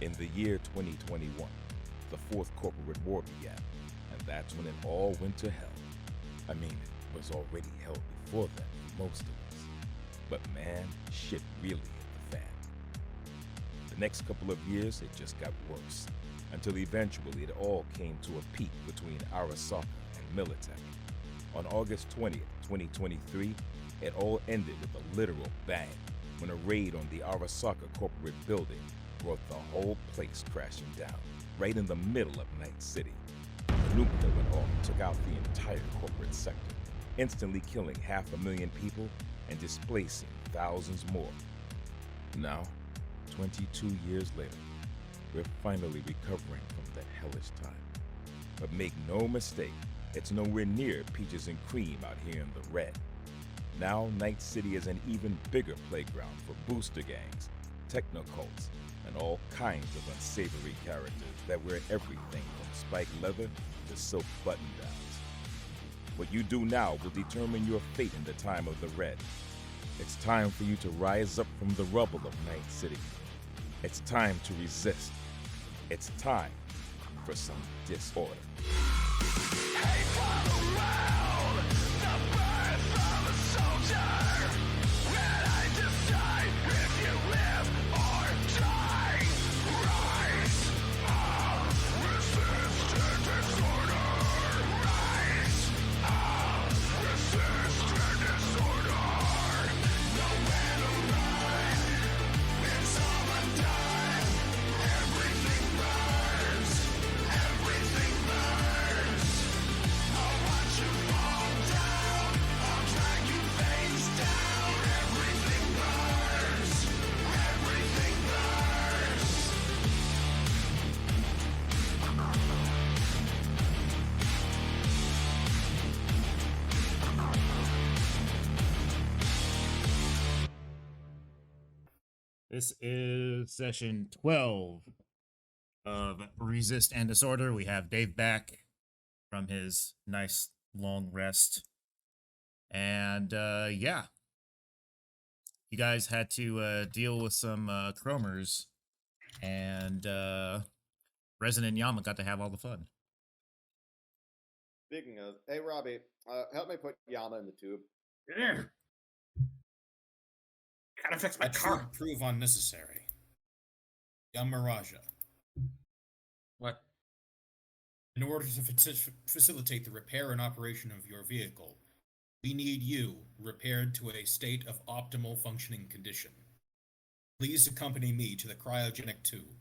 In the year 2021, the fourth corporate war began, and that's when it all went to hell. I mean, it was already hell before then for most of us. But man, shit really hit the fan. The next couple of years, it just got worse, until eventually it all came to a peak between Arasaka and Militech. On August 20th, 2023, it all ended with a literal bang when a raid on the Arasaka corporate building brought the whole place crashing down, right in the middle of Night City. The nuclear went off and took out the entire corporate sector, instantly killing 500,000 people and displacing thousands more. Now, 22 years later, we're finally recovering from that hellish time. But make no mistake, it's nowhere near peaches and cream out here in the red. Now, Night City is an even bigger playground for booster gangs, technocults, and all kinds of unsavory characters that wear everything from spiked leather to silk button-downs. What you do now will determine your fate in the time of the Red. It's time for you to rise up from the rubble of Night City. It's time to resist. It's time for some disorder. Hey, follow around the birth of a soldier. When I decide if you live or die, rise up, resist disorder. Rise up, resist disorder. Nowhere to run, it's all undone. Everything burns, everything burns. I'll watch you fall down, I'll drag you face down. Everything burns, everything burns. This is session 12 of Resist and Disorder. We have Dave back from his nice long rest. And yeah, you guys had to deal with some chromers, and Resident Yama got to have all the fun. Speaking of, hey Robbie, help me put Yama in the tube. Yeah. Gotta fix my That car. should prove unnecessary. Yamaraja, What? in order to facilitate the repair and operation of your vehicle, we need you repaired to a state of optimal functioning condition. Please accompany me to the cryogenic tube.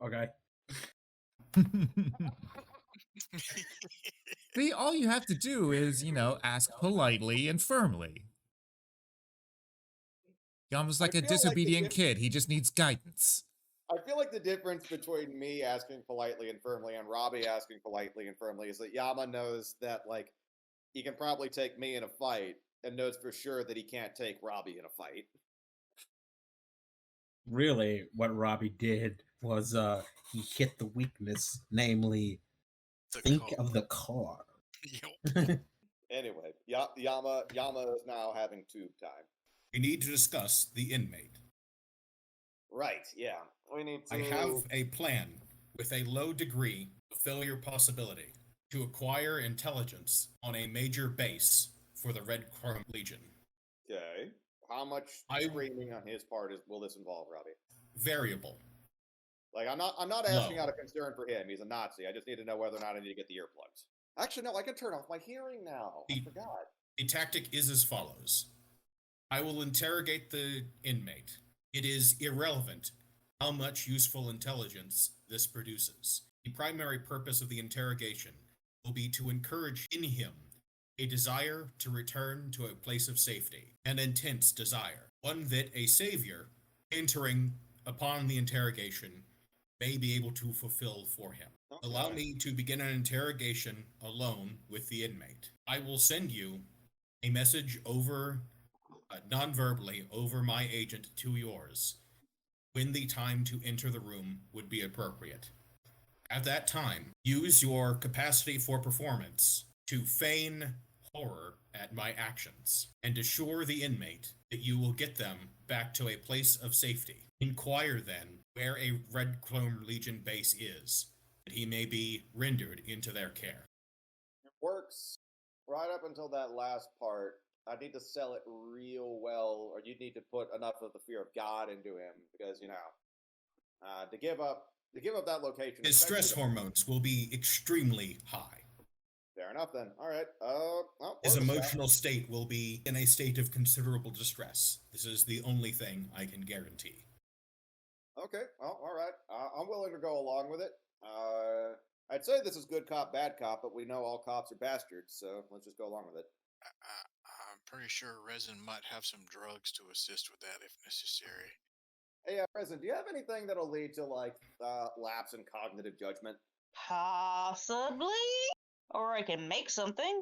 Okay. See, all you have to do is, ask politely and firmly. Yama's like I a feel like disobedient kid. He just needs guidance. I feel like the difference between me asking politely and firmly and Robbie asking politely and firmly is that Yama knows that, like, he can probably take me in a fight and knows for sure that he can't take Robbie in a fight. Really, what Robbie did was he hit the weakness, namely, think of the car. Anyway, Yama is now having tube time. We need to discuss the inmate. Right, yeah. We need to... I have a plan with a low degree of failure possibility to acquire intelligence on a major base for the Red Chrome Legion. Okay. How much screaming on his part will this involve, Robbie? Variable. Like, I'm not asking Low. out of concern for him. He's a Nazi. I just need to know whether or not I need to get the earplugs. Actually, no, I can turn off my hearing now. I forgot. The tactic is as follows. I will interrogate the inmate. It is irrelevant how much useful intelligence this produces. The primary purpose of the interrogation will be to encourage in him a desire to return to a place of safety, an intense desire, one that a savior entering upon the interrogation may be able to fulfill for him. Okay. Allow me to begin an interrogation alone with the inmate. I will send you a message over, non-verbally, over my agent to yours, when the time to enter the room would be appropriate. At that time, use your capacity for performance to feign horror at my actions and assure the inmate that you will get them back to a place of safety. Inquire then where a Red Chrome Legion base is, that he may be rendered into their care. It works right up until that last part. I need to sell it real well, or you need to put enough of the fear of God into him, because to give up that location. His stress hormones will be extremely high. Fair enough then. All right. Well, His work us out. emotional state will be in a state of considerable distress. This is the only thing I can guarantee. Okay. Well, all right. I'm willing to go along with it. I'd say this is good cop, bad cop, but we know all cops are bastards, so let's just go along with it. I'm pretty sure Resin might have some drugs to assist with that if necessary. Hey, President, do you have anything that'll lead to lapse in cognitive judgment? Possibly, or I can make something.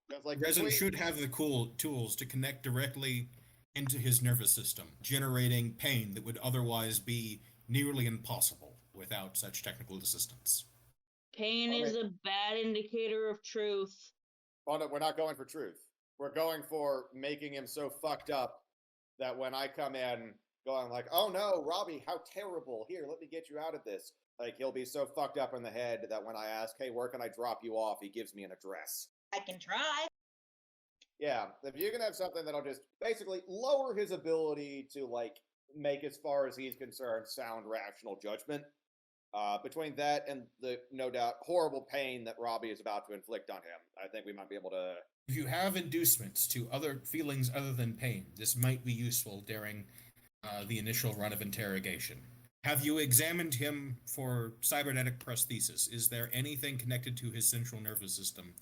Because Resin should have the cool tools to connect directly into his nervous system, generating pain that would otherwise be nearly impossible without such technical assistance. Pain is a bad indicator of truth. Oh no, we're not going for truth. We're going for making him so fucked up that when I come in going like, oh no, Robbie, how terrible. Here, let me get you out of this. Like, he'll be so fucked up in the head that when I ask, hey, where can I drop you off? He gives me an address. I can try. Yeah, if you can have something that'll just basically lower his ability to, make, as far as he's concerned, sound rational judgment, between that and the, no doubt, horrible pain that Robbie is about to inflict on him, I think we might be able to... If you have inducements to other feelings other than pain, this might be useful during the initial run of interrogation. Have you examined him for cybernetic prosthesis? Is there anything connected to his central nervous system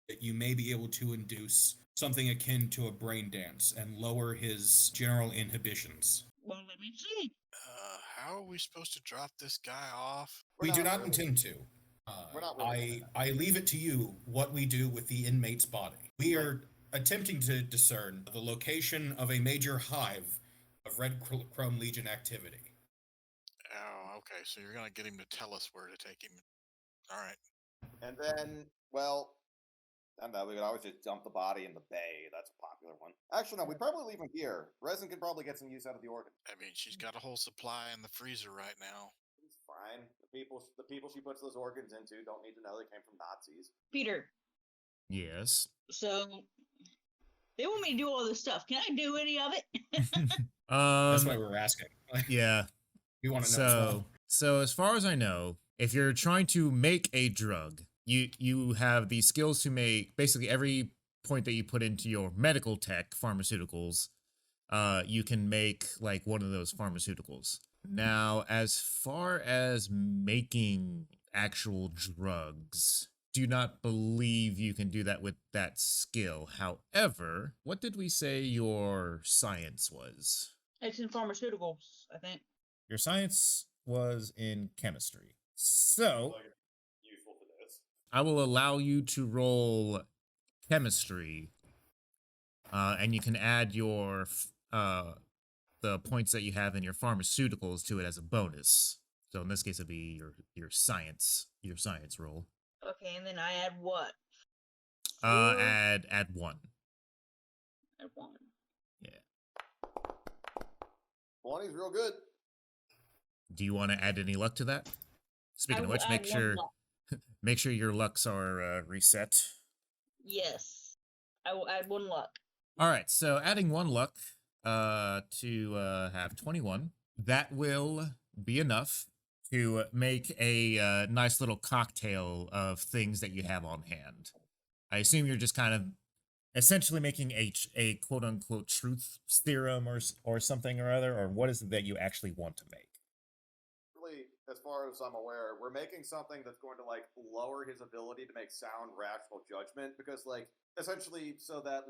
that you may be able to induce something akin to a brain dance and lower his general inhibitions? Well, let me see. How are we supposed to drop this guy off? We do not intend to. We're not really I leave it to you what we do with the inmate's body. We are attempting to discern the location of a major hive of Red Chrome Legion activity. Oh, okay. So you're gonna get him to tell us where to take him. All right. And then, well, I don't know, we could always just dump the body in the bay. That's a popular one. Actually, no, we'd probably leave him here. Resin could probably get some use out of the organ. I mean, she's got a whole supply in the freezer right now. It's fine. The people she puts those organs into don't need to know they came from Nazis. Peter, Yes. so they want me to do all this stuff. Can I do any of it? That's why we're asking. Yeah. We want to know as well. So as far as I know, if you're trying to make a drug, you have the skills to make basically every point that you put into your medical tech pharmaceuticals, you can make like one of those pharmaceuticals. Now, as far as making actual drugs, do not believe you can do that with that skill. However, what did we say your science was? It's in pharmaceuticals, I think. Your science was in chemistry. So, Useful for this. I will allow you to roll chemistry, and you can add your the points that you have in your pharmaceuticals to it as a bonus. So in this case, it'd be your science roll. Okay, and then I add what? Add 1. Add 1. Yeah. 20's real good. Do you want to add any luck to that? Speaking of will which, add one luck. make sure your lucks are reset. Yes. I will add 1 luck. All right, so adding 1 luck to have 21, that will be enough to make a nice little cocktail of things that you have on hand. I assume you're just kind of essentially making a quote-unquote truth serum or something or other, or what is it that you actually want to make? Really, as far as I'm aware, we're making something that's going to lower his ability to make sound, rational judgment, because essentially so that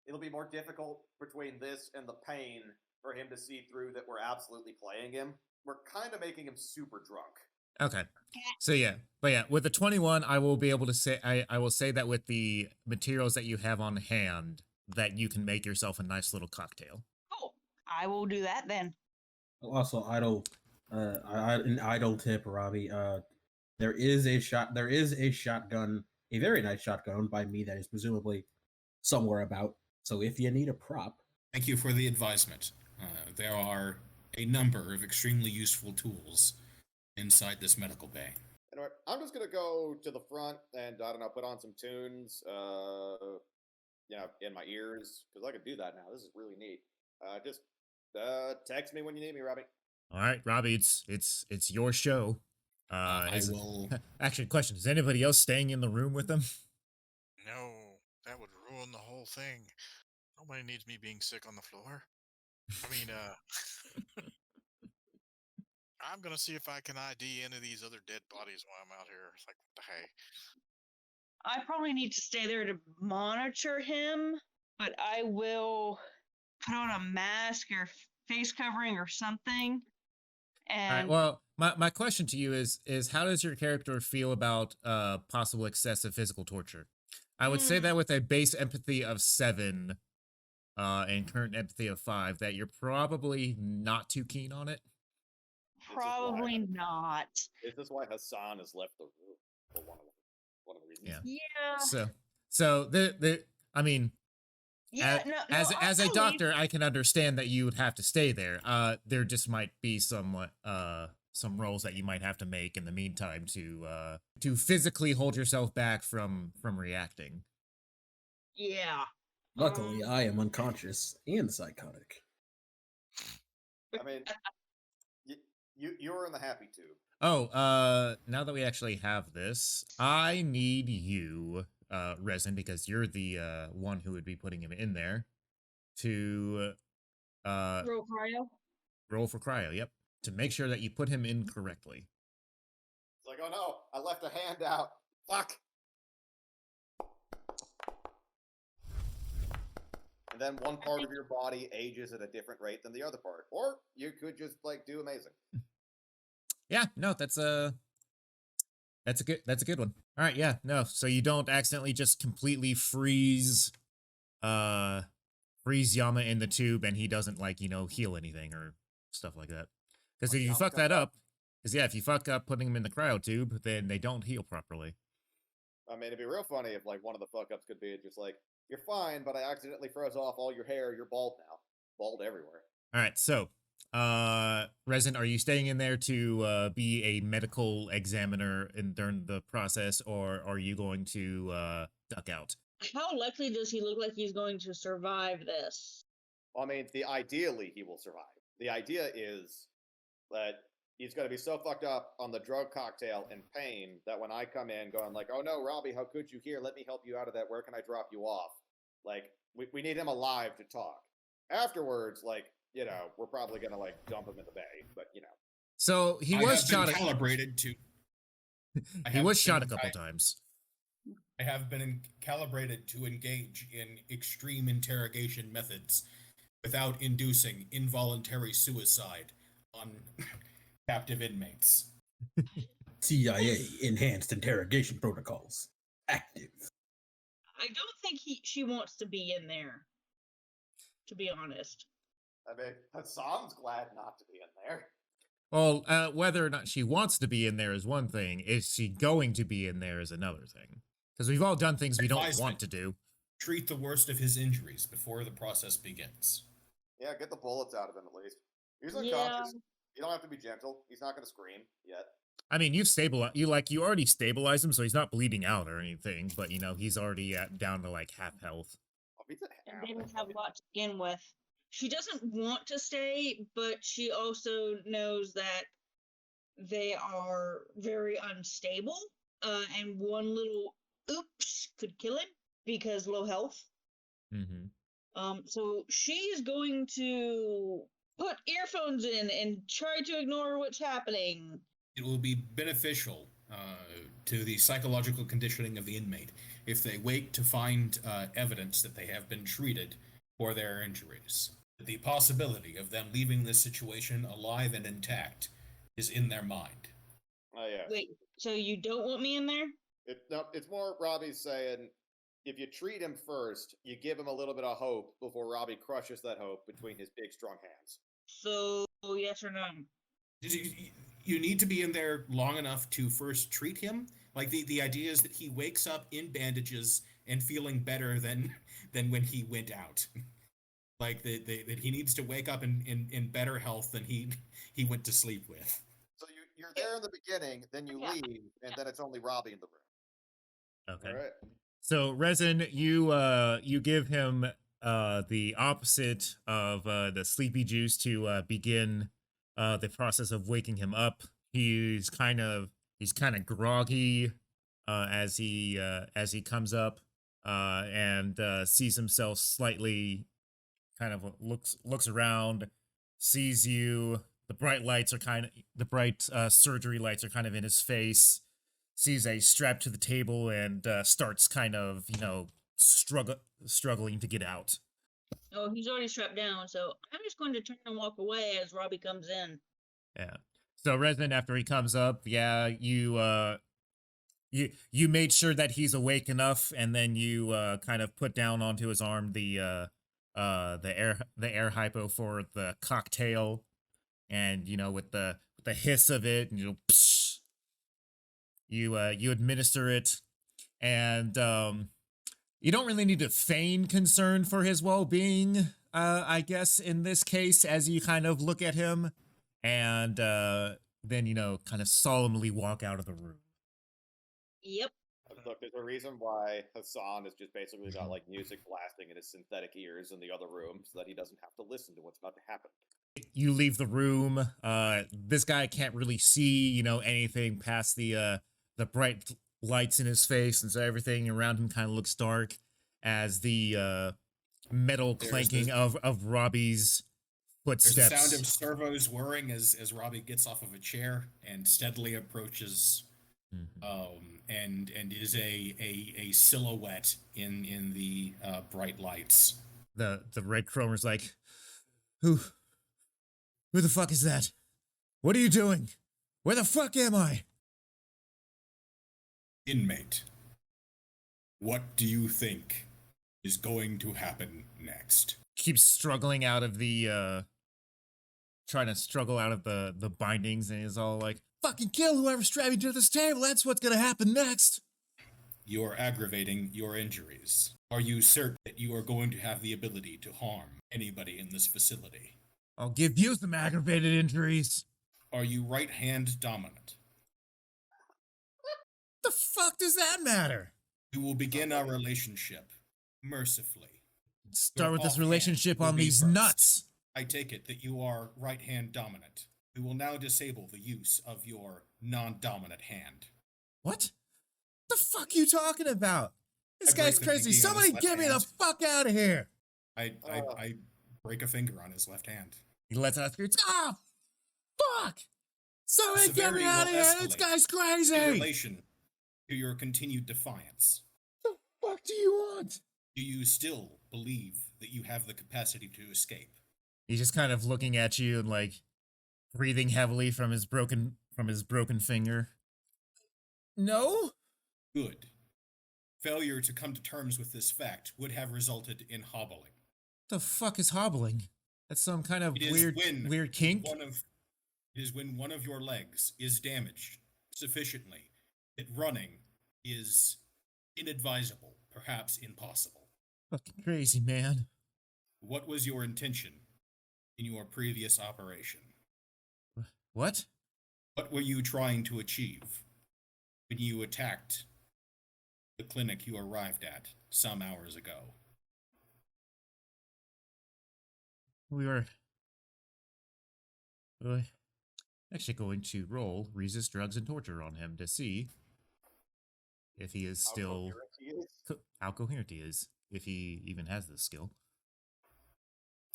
it'll be more difficult between this and the pain for him to see through that we're absolutely playing him. We're kind of making him super drunk. Okay. So yeah, but yeah, with the 21, I will be able to say, I will say that with the materials that you have on hand, that you can make yourself a nice little cocktail. Cool. I will do that then. Also, an idle tip, Robbie. There is a shotgun, a very nice shotgun by me that is presumably somewhere about. So if you need a prop, Thank you for the advisement. There are a number of extremely useful tools inside this medical bay. Anyway, I'm just gonna go to the front and I don't know, put on some tunes, in my ears because I can do that now. This is really neat. Just text me when you need me, Robbie. All right, Robbie, it's your show. I will. Actually, question: is anybody else staying in the room with them? No, that would ruin the whole thing. Nobody needs me being sick on the floor. I mean, I'm gonna see if I can ID any of these other dead bodies while I'm out here. It's like, hey, I probably need to stay there to monitor him, but I will put on a mask or face covering or something. All right. And Well, my question to you is how does your character feel about possible excessive physical torture? I would say that with a base empathy of 7, and current empathy of 5, that you're probably not too keen on it. probably not. Is this why Hassan has left the room? For one of the reasons. Yeah. Yeah. So I mean, Yeah. as a doctor, I can understand that you would have to stay there. There just might be some roles that you might have to make in the meantime to physically hold yourself back from reacting. Yeah. luckily I am unconscious and psychotic. I mean, you're in the happy tube. Oh, now that we actually have this, I need you, Resin, because you're the one who would be putting him in there, to Roll cryo. roll for cryo. Yep, to make sure that you put him in correctly. It's like, oh no, I left a hand out. Fuck. And then one part of your body ages at a different rate than the other part, or you could just like do amazing. Yeah, no, that's a good one. All right, yeah, no, so you don't accidentally just completely freeze Yama in the tube and he doesn't heal anything or stuff like that. Because if you fuck that up, if you fuck up putting them in the cryo tube, then they don't heal properly. I mean, it'd be real funny if like one of the fuck ups could be just like, you're fine, but I accidentally froze off all your hair. You're bald now, bald everywhere. All right, so Resin, are you staying in there to be a medical examiner during the process, or are you going to duck out? How likely does he look like he's going to survive this? I mean, ideally he will survive. The idea is that he's going to be so fucked up on the drug cocktail and pain that when I come in going like, oh no, Robbie, how could you? Here, let me help you out of that. Where can I drop you off? Like, we need him alive to talk. Afterwards, like, we're probably going to like dump him in the bay, but So he was shot. Calibrated to. He was shot a couple times. I have been calibrated to engage in extreme interrogation methods without inducing involuntary suicide on captive inmates. CIA enhanced interrogation protocols active. I don't think she wants to be in there, to be honest. I mean, Hassan's glad not to be in there. Well, whether or not she wants to be in there is one thing. Is she going to be in there is another thing. Because we've all done things we don't want to do. Treat the worst of his injuries before the process begins. Yeah, get the bullets out of him at least. He's unconscious. You don't have to be gentle. He's not going to scream yet. I mean, you already stabilized him, so he's not bleeding out or anything. But he's already down to like half health. Oh, he's at half. And didn't have a lot to begin with. She doesn't want to stay, but she also knows that they are very unstable. And one little oops could kill him because low health. Mm-hmm. So she is going to put earphones in and try to ignore what's happening. It will be beneficial to the psychological conditioning of the inmate if they wake to find evidence that they have been treated for their injuries. The possibility of them leaving this situation alive and intact is in their mind. Oh, yeah. Wait, so you don't want me in there? It's more Robbie's saying, if you treat him first, you give him a little bit of hope before Robbie crushes that hope between his big, strong hands. So, yes or no? You need to be in there long enough to first treat him. Like, the idea is that he wakes up in bandages and feeling better than when he went out. Like that he needs to wake up in better health than he went to sleep with. So you're there in the beginning, then you Yeah. leave, and then it's only Robbie in the room. Okay. All right. So Resin, you give him the opposite of the sleepy juice to begin the process of waking him up. He's kind of groggy as he comes up and sees himself slightly, kind of looks around, sees you. The bright surgery lights are kind of in his face. Sees a strap to the table and starts kind of, struggling to get out. Oh, he's already strapped down, so I'm just going to turn and walk away as Robbie comes in. Yeah. So Resident, after he comes up, you made sure that he's awake enough, and then you kind of put down onto his arm the air hypo for the cocktail, and with the hiss of it, and psh, you administer it, and you don't really need to feign concern for his well-being, I guess, in this case, as you kind of look at him, and then kind of solemnly walk out of the room. Yep. Look, there's a reason why Hassan has just basically got like music blasting in his synthetic ears in the other room so that he doesn't have to listen to what's about to happen. You leave the room. This guy can't really see, anything past the bright lights in his face, and so everything around him kind of looks dark as the metal clanking of Robbie's footsteps. There's the sound of servos whirring as Robbie gets off of a chair and steadily approaches, and is a silhouette in the bright lights. The red chromer's like, who the fuck is that? What are you doing? Where the fuck am I? Inmate, what do you think is going to happen next? Keeps struggling out of the trying to struggle out of the bindings, and he's all like, fucking kill whoever's strapped to this table, that's what's gonna happen next. You're aggravating your injuries. Are you certain that you are going to have the ability to harm anybody in this facility? I'll give you some aggravated injuries. Are you right-hand dominant? The fuck does that matter? We will begin our relationship mercifully. Start Your with this offhand relationship will on be these first. nuts. I take it that you are right-hand dominant. We will now disable the use of your non-dominant hand. What? The fuck you talking about? This I guy's break the crazy. pinky on his Somebody left get me the hand. fuck out of here. I break a finger on his left hand. He lets out a screech. Ah, fuck! Somebody get Severity me out of will here. This escalate guy's In crazy. relation to your continued defiance, What the fuck do you want? do you still believe that you have the capacity to escape? He's just kind of looking at you and like breathing heavily from his broken finger. No? Good. Failure to come to terms with this fact would have resulted in hobbling. The fuck is hobbling? That's some kind of It is weird kink? It is when one of your legs is damaged sufficiently that running is inadvisable, perhaps impossible. Fucking crazy, man. What was your intention in your previous operation? What? What were you trying to achieve when you attacked the clinic you arrived at some hours ago? We were actually going to roll resist drugs and torture on him to see if he is still how coherent he is, if he even has this skill.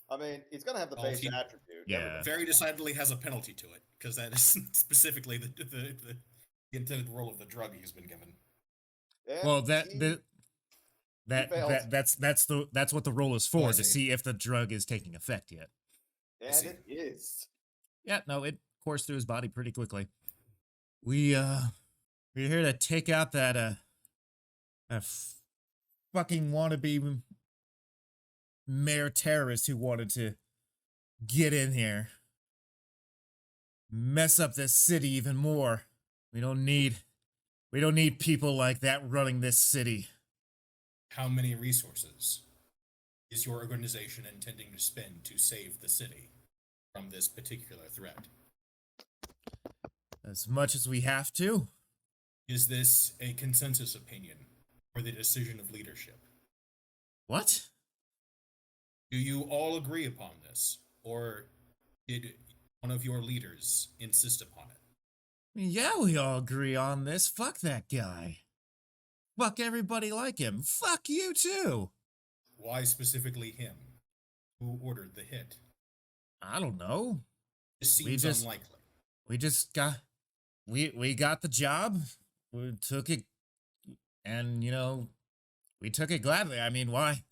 I mean, he's gonna have the Oh, base he- attribute. Yeah. Very decidedly has a penalty to it, because that is specifically the intended role of the drug he's been given. And Well, he- that's what the roll is for, I to see. see if the drug is taking effect yet. and see. it is. Yeah, no, it coursed through his body pretty quickly. We're here to take out that fucking wannabe mayor terrorist who wanted to get in here, mess up this city even more. We don't need people like that running this city. How many resources is your organization intending to spend to save the city from this particular threat? As much as we have to. Is this a consensus opinion or the decision of leadership? What? Do you all agree upon this, or did one of your leaders insist upon it? Yeah, we all agree on this. Fuck that guy. Fuck everybody like him. Fuck you too. Why specifically him? Who ordered the hit? I don't know. This We seems just- unlikely. We just got we got the job. We took it, and we took it gladly. I mean, why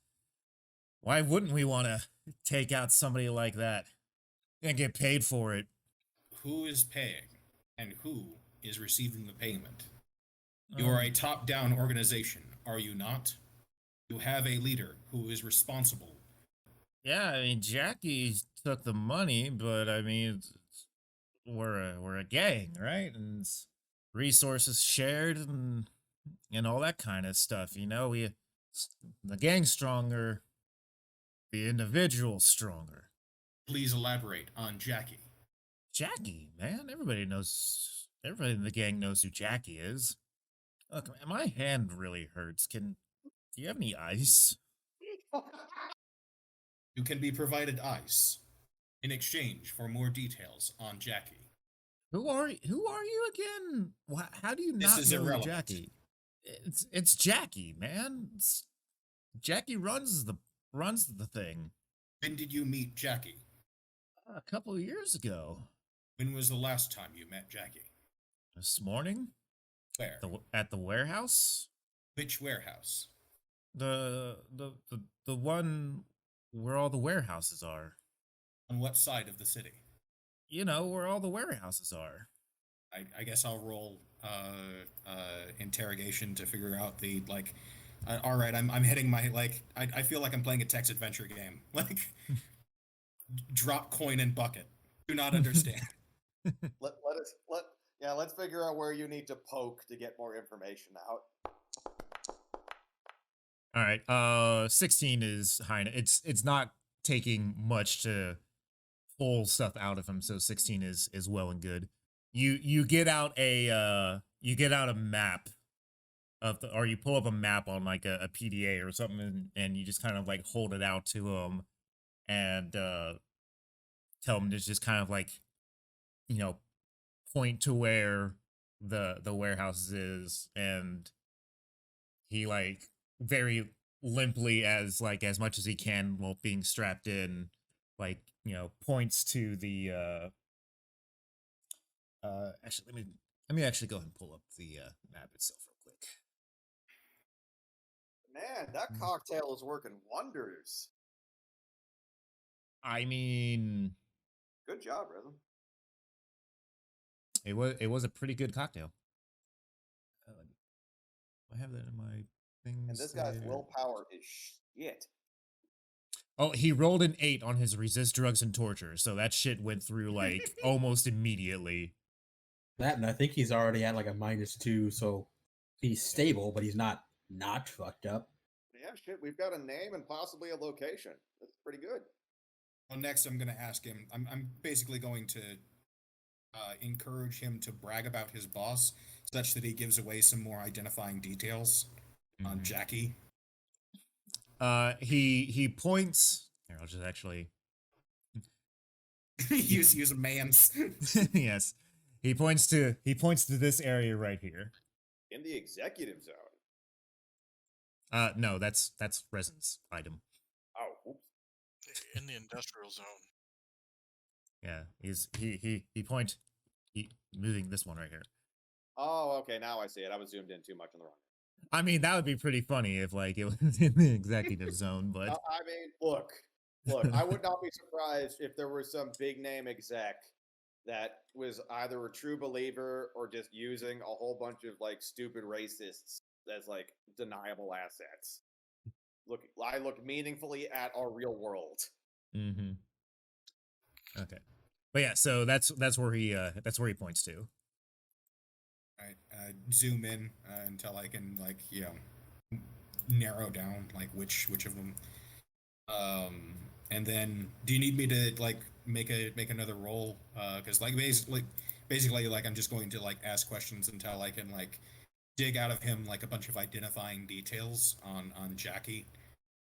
wouldn't we want to take out somebody like that and get paid for it? Who is paying and who is receiving the payment? You are a top-down organization, are you not? You have a leader who is responsible. Yeah, I mean, Jackie took the money, but I mean, we're a gang, right? And resources shared and all that kind of stuff. The gang's stronger, the individual's stronger. Please elaborate on Jackie. Jackie, man, everybody in the gang knows who Jackie is. Look, my hand really hurts. Do you have any ice? You can be provided ice in exchange for more details on Jackie. Who are you again? How do you This not is know irrelevant. Jackie? It's Jackie, man. Jackie runs the thing. When did you meet Jackie? A couple of years ago. When was the last time you met Jackie? This morning? Where? At the warehouse? Which warehouse? The one where all the warehouses are. On what side of the city? Where all the warehouses are. I guess I'll roll interrogation to figure out the all right, I'm hitting my I feel like I'm playing a text adventure game. Drop coin and bucket. Do not understand. Let's figure out where you need to poke to get more information out. All right. 16 is high. It's not taking much to pull stuff out of him, so 16 is well and good. You get out a map or you pull up a map on like a PDA or something, and you just kind of like hold it out to him and tell him to just kind of like point to where the warehouse is, and he like very limply as much as he can while being strapped in, points to the actually let me actually go ahead and pull up the map itself real quick. Man, that cocktail is working wonders. I mean, good job, Rhythm. It was a pretty good cocktail. I have that in my things. And this guy's willpower is shit. Oh, he rolled an 8 on his resist drugs and torture, so that shit went through like almost immediately. That, and I think he's already at like a -2, so he's stable, but he's not fucked up. Yeah, shit, we've got a name and possibly a location. That's pretty good. Well, next I'm going to ask him. I'm basically going to encourage him to brag about his boss, such that he gives away some more identifying details on Jackie. He points. Here, I'll just actually use a man's. Yes, he points to this area right here. In the executive zone. No, that's Resin's item. Oh, oops. In the industrial zone. Yeah, he moving this one right here. Oh, okay, now I see it. I was zoomed in too much on the wrong. I mean, that would be pretty funny if like it was in the executive zone, but I mean, look, I would not be surprised if there was some big name exec that was either a true believer or just using a whole bunch of like stupid racists as like deniable assets. Look, I look meaningfully at our real world. Mm-hmm. Okay, but yeah, so that's where he points to. Right, zoom in until I can narrow down like which of them. And then do you need me to like make another roll? Because like basically like I'm just going to like ask questions until I can like dig out of him like a bunch of identifying details on Jackie.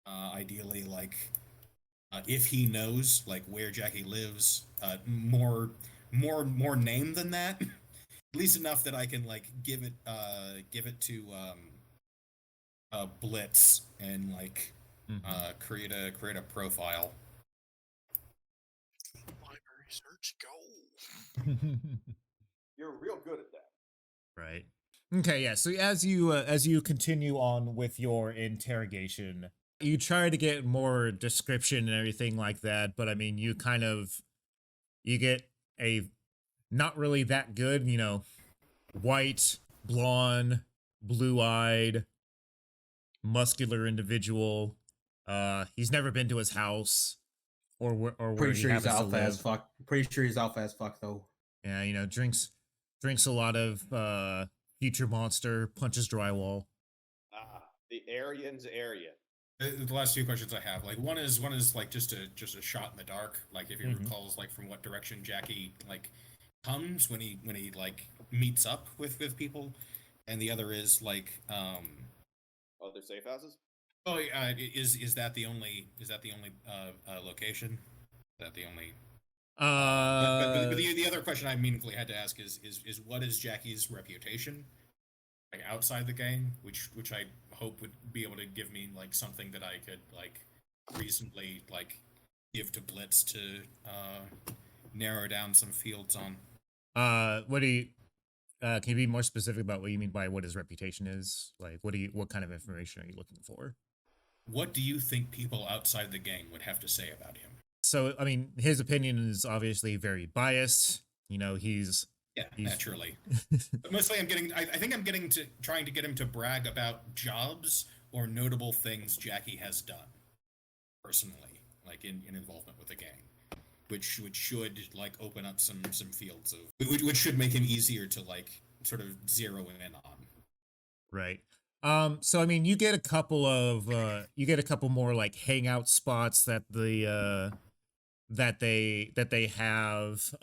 Ideally, like if he knows like where Jackie lives, more name than that, at least enough that I can like give it to Blitz and like create a profile. Library search, go. You're real good at that. Right. Okay, yeah. So as you continue on with your interrogation, you try to get more description and everything like that, but I mean, you get a not really that good, white, blonde, blue-eyed, muscular individual. He's never been to his house or where Pretty he sure he's happens to alpha as live. fuck. Pretty sure he's alpha as fuck though. Yeah, drinks a lot of Future Monster, punches drywall. The Aryan's Aryan. The last few questions I have, like one is like just a shot in the dark, like if he recalls like from what direction Jackie like comes when he like meets up with people, and the other is like Oh, they're safe houses. oh is that the only location? Is that the only? But the other question I meaningfully had to ask is what is Jackie's reputation, like outside the gang, which I hope would be able to give me like something that I could like reasonably like give to Blitz to narrow down some fields on. What do you can you be more specific about what you mean by what his reputation is? Like what kind of information are you looking for? What do you think people outside the gang would have to say about him? So, I mean, his opinion is obviously very biased. He's naturally. But mostly I think I'm trying to get him to brag about jobs or notable things Jackie has done personally, like in involvement with the gang, which should like open up some fields of which should make him easier to like sort of zero in on. Right. So I mean, you get a couple more like hangout spots that they have.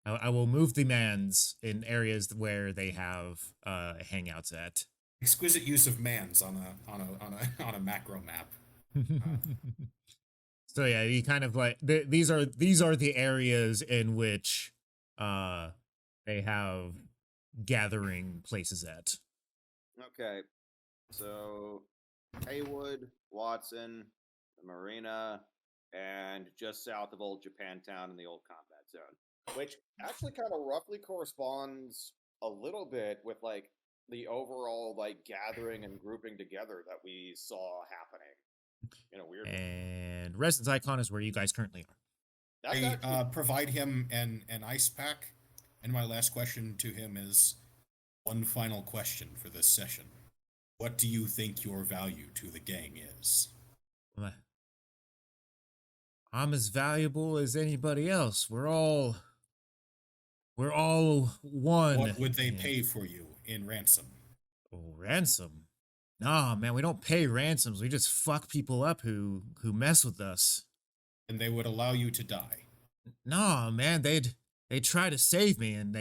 I will move the mans in areas where they have hangouts at. Exquisite use of mans on a macro map. So yeah, you kind of like these are the areas in which they have gathering places at. Okay, so Haywood, Watson, the Marina, and just south of Old Japantown in the old combat zone, which actually kind of roughly corresponds a little bit with like the overall like gathering and grouping together that we saw happening in a weird way. And Residence Icon is where you guys currently are. I actually... provide him an ice pack, and my last question to him is one final question for this session. What do you think your value to the gang is? I'm as valuable as anybody else. We're all one. What would they pay for you in ransom? Oh, ransom? Nah, man, we don't pay ransoms. We just fuck people up who mess with us. And they would allow you to die? Nah, man, they'd try to save me, and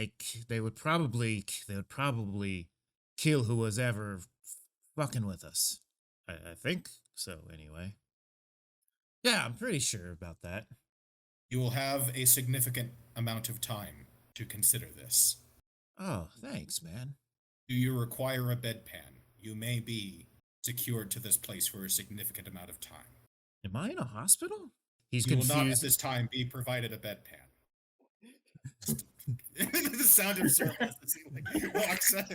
they would probably kill who was ever fucking with us. I think so, anyway. Yeah, I'm pretty sure about that. You will have a significant amount of time to consider this. Oh, thanks, man. Do you require a bedpan? You may be secured to this place for a significant amount of time. Am I in a hospital? He's you confused. will not at this time be provided a bedpan. The sound of surface as he like walks out.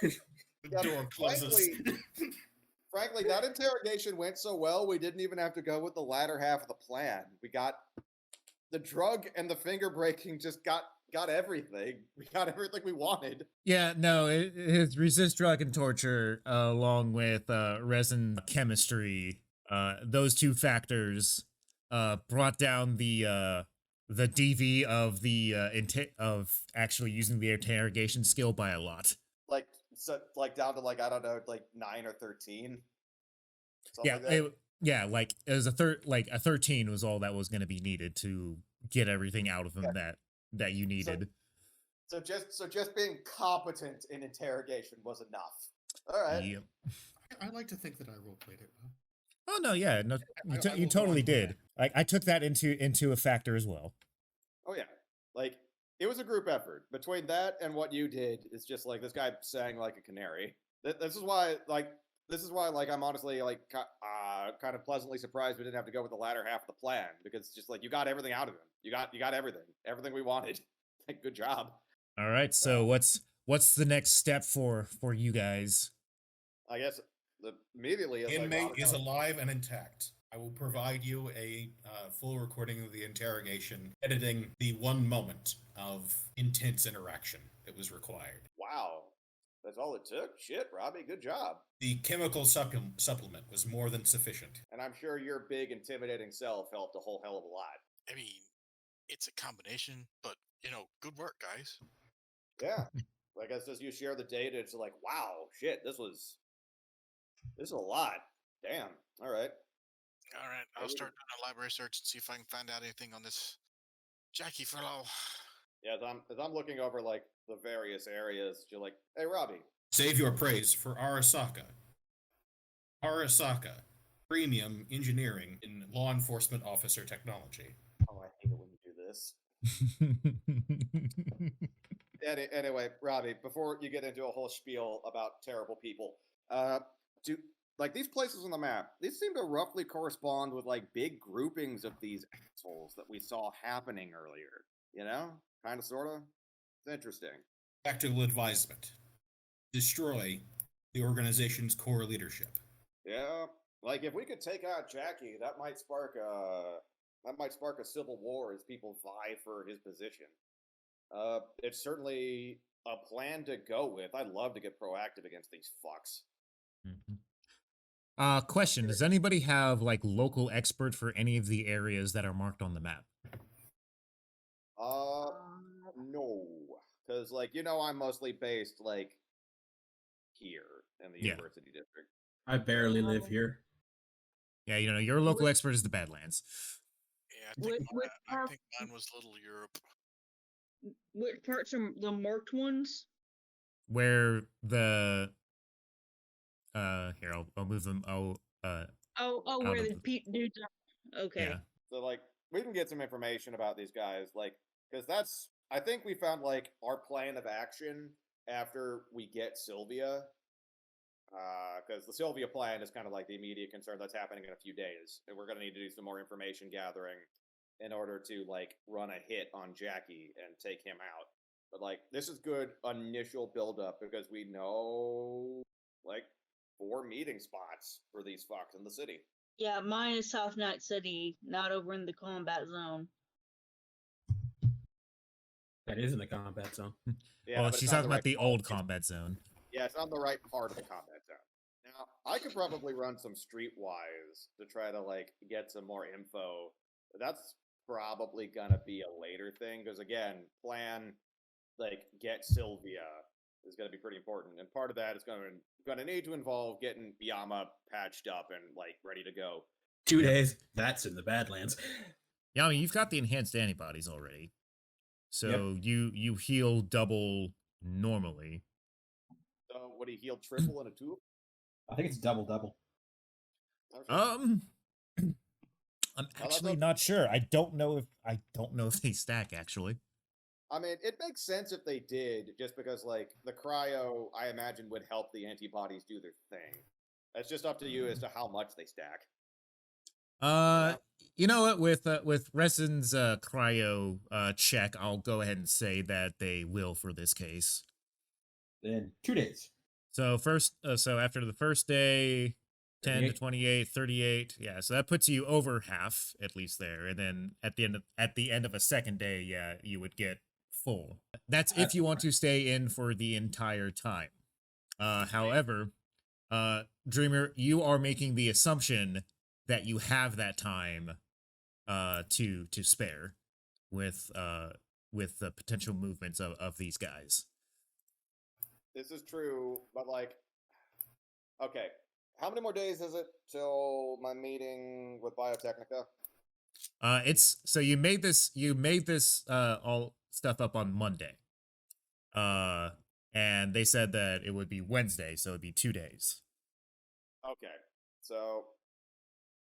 The door closes. Frankly, that interrogation went so well, we didn't even have to go with the latter half of the plan. We got the drug and the finger breaking, just got everything. We got everything we wanted. Yeah, no, his resist drug and torture, along with resin chemistry, those two factors brought down the DV of the of actually using the interrogation skill by a lot. Like so like down to like I don't know, like 9 or 13. Something Yeah, like that. like it was a 13 was all that was going to be needed to get everything out of him that you needed. So just being competent in interrogation was enough. All right. Yep. I like to think that I roleplayed it well. Oh no, yeah, no, I you will go totally on to did. I took that into a factor as well. Oh yeah. Like it was a group effort. Between that and what you did, it's just like this guy sang like a canary. This is why like I'm honestly like kind of pleasantly surprised we didn't have to go with the latter half of the plan, because just like you got everything out of him. You got everything we wanted. Like, good job. All right, so what's the next step for you guys? I guess immediately it's like, Inmate wow, is alive and intact. I will provide you a full recording of the interrogation, editing the one moment of intense interaction that was required. wow, that's all it took. Shit, Robbie, good job. The chemical supplement was more than sufficient. And I'm sure your big intimidating self helped a whole hell of a lot. I mean, it's a combination, but good work, guys. Yeah. Like as you share the data, it's like, wow, shit, this is a lot. Damn. All right. All right, I'll start doing a library search and see if I can find out anything on this Jackie fellow. Yeah, as I'm looking over like the various areas, you're like, hey, Robbie. Save your praise for Arasaka. Arasaka, premium engineering in law enforcement officer technology. Oh, I hate it when you do this. Anyway, Robbie, before you get into a whole spiel about terrible people, do like these places on the map, these seem to roughly correspond with like big groupings of these assholes that we saw happening earlier. You know? Kind of, sort of. It's interesting. Tactical advisement. Destroy the organization's core leadership. Yeah, like if we could take out Jackie, that might spark a civil war as people vie for his position. It's certainly a plan to go with. I'd love to get proactive against these fucks. Question: does anybody have like local expert for any of the areas that are marked on the map? No, because like I'm mostly based like here in the university district. I barely live here. Yeah, your local expert is the Badlands. Yeah, I think mine was Little Europe. What parts are the marked ones? Where the here I'll move them. Where of the dudes are. Okay. Yeah. So like we can get some information about these guys, like because I think we found like our plan of action after we get Sylvia. Because the Sylvia plan is kind of like the immediate concern that's happening in a few days, and we're going to need to do some more information gathering in order to like run a hit on Jackie and take him out. But like this is good initial build up because we know like 4 meeting spots for these fucks in the city. Yeah, mine is South Night City, not over in the combat zone. That is in the combat zone. Yeah, she's talking about the old combat zone. Yeah, it's on the right part of the combat zone. Now, I could probably run some streetwise to try to like get some more info. But that's probably gonna be a later thing because again, plan like get Sylvia is gonna be pretty important, and part of that is gonna need to involve getting Yama patched up and like ready to go. 2 days. That's in the Badlands. Yeah, I mean you've got the enhanced antibodies already, so you heal double normally. So would he heal triple in a tube? I think it's double. I'm actually not sure. I don't know if they stack actually. I mean, it makes sense if they did, just because like the cryo, I imagine, would help the antibodies do their thing. It's just up to you as to how much they stack. You know what? With Resin's cryo check, I'll go ahead and say that they will for this case. Then 2 days. So so after the first day, 10 to 28, 38. Yeah, so that puts you over half at least there. And then at the end of a second day, yeah, you would get full. That's if you want to stay in for the entire time. However, Dreamer, you are making the assumption that you have that time to spare with the potential movements of these guys. this is true, but like, okay, how many more days is it till my meeting with Biotechnica? It's so you made this all stuff up on Monday. Uh, and they said that it would be Wednesday, so it'd be 2 days. Okay, so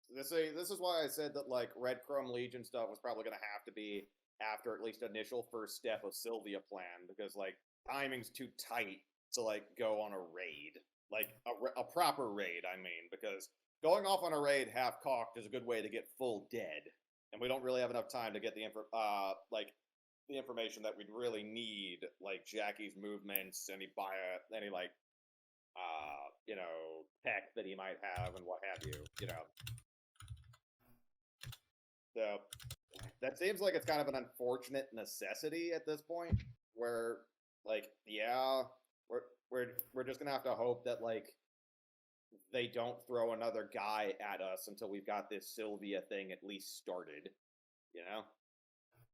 this is why I said that like Red Chrome Legion stuff was probably gonna have to be after at least initial first step of Sylvia plan, because like timing's too tight to like go on a raid, like a proper raid. I mean, because going off on a raid half cocked is a good way to get full dead, and we don't really have enough time to get the the information that we'd really need, like Jackie's movements, any like you know, tech that he might have and what have you, you know. So that seems like it's kind of an unfortunate necessity at this point, where like, yeah, we're just gonna have to hope that like they don't throw another guy at us until we've got this Sylvia thing at least started, you know.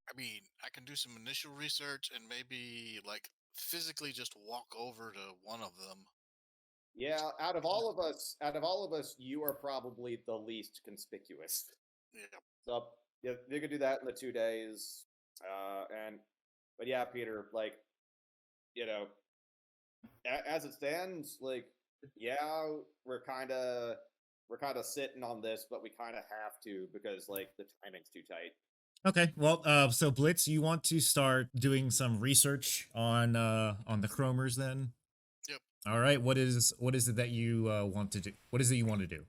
I mean, I can do some initial research and maybe like physically just walk over to one of them. Yeah, out of all of us, you are probably the least conspicuous. Yeah. So yeah, you could do that in the 2 days. But yeah, Peter, like, you know, as it stands, like, yeah, we're kind of sitting on this, but we kind of have to because like the timing's too tight. Okay, well, so Blitz, you want to start doing some research on the Chromers then? Yep. All right. What is it that you want to do? What is it you want to do?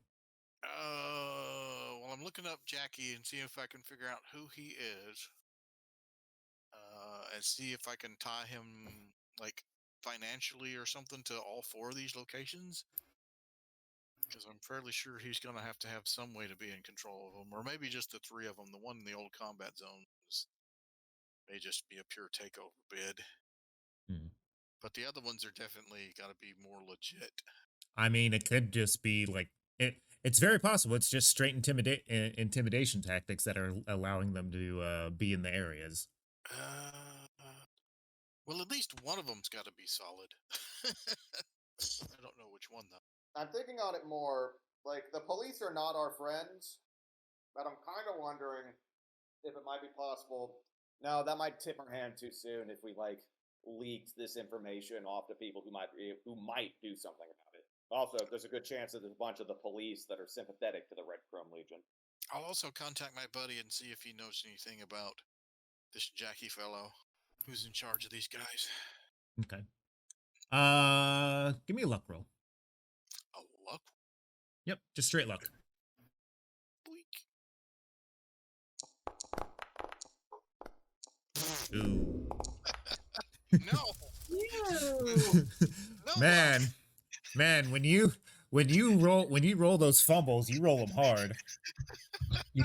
Well, I'm looking up Jackie and seeing if I can figure out who he is. And see if I can tie him like financially or something to all four of these locations. Because I'm fairly sure he's going to have some way to be in control of them, or maybe just the three of them. The one in the old combat zone may just be a pure takeover bid. But the other ones are definitely got to be more legit. I mean, it could just be like it's very possible. It's just straight intimidation tactics that are allowing them to be in the areas. Well, at least one of them's got to be solid. I don't know which one though. I'm thinking on it more like the police are not our friends, but I'm kind of wondering if it might be possible. No, that might tip our hand too soon if we like leaked this information off to people who might do something about it. Also, there's a good chance that there's a bunch of the police that are sympathetic to the Red Chrome Legion. I'll also contact my buddy and see if he knows anything about this Jackie fellow who's in charge of these guys. Okay. Give me a luck roll. A luck? Yep, just straight luck. Bleak. Ooh. No. No. Man, when you roll those fumbles, you roll them hard. You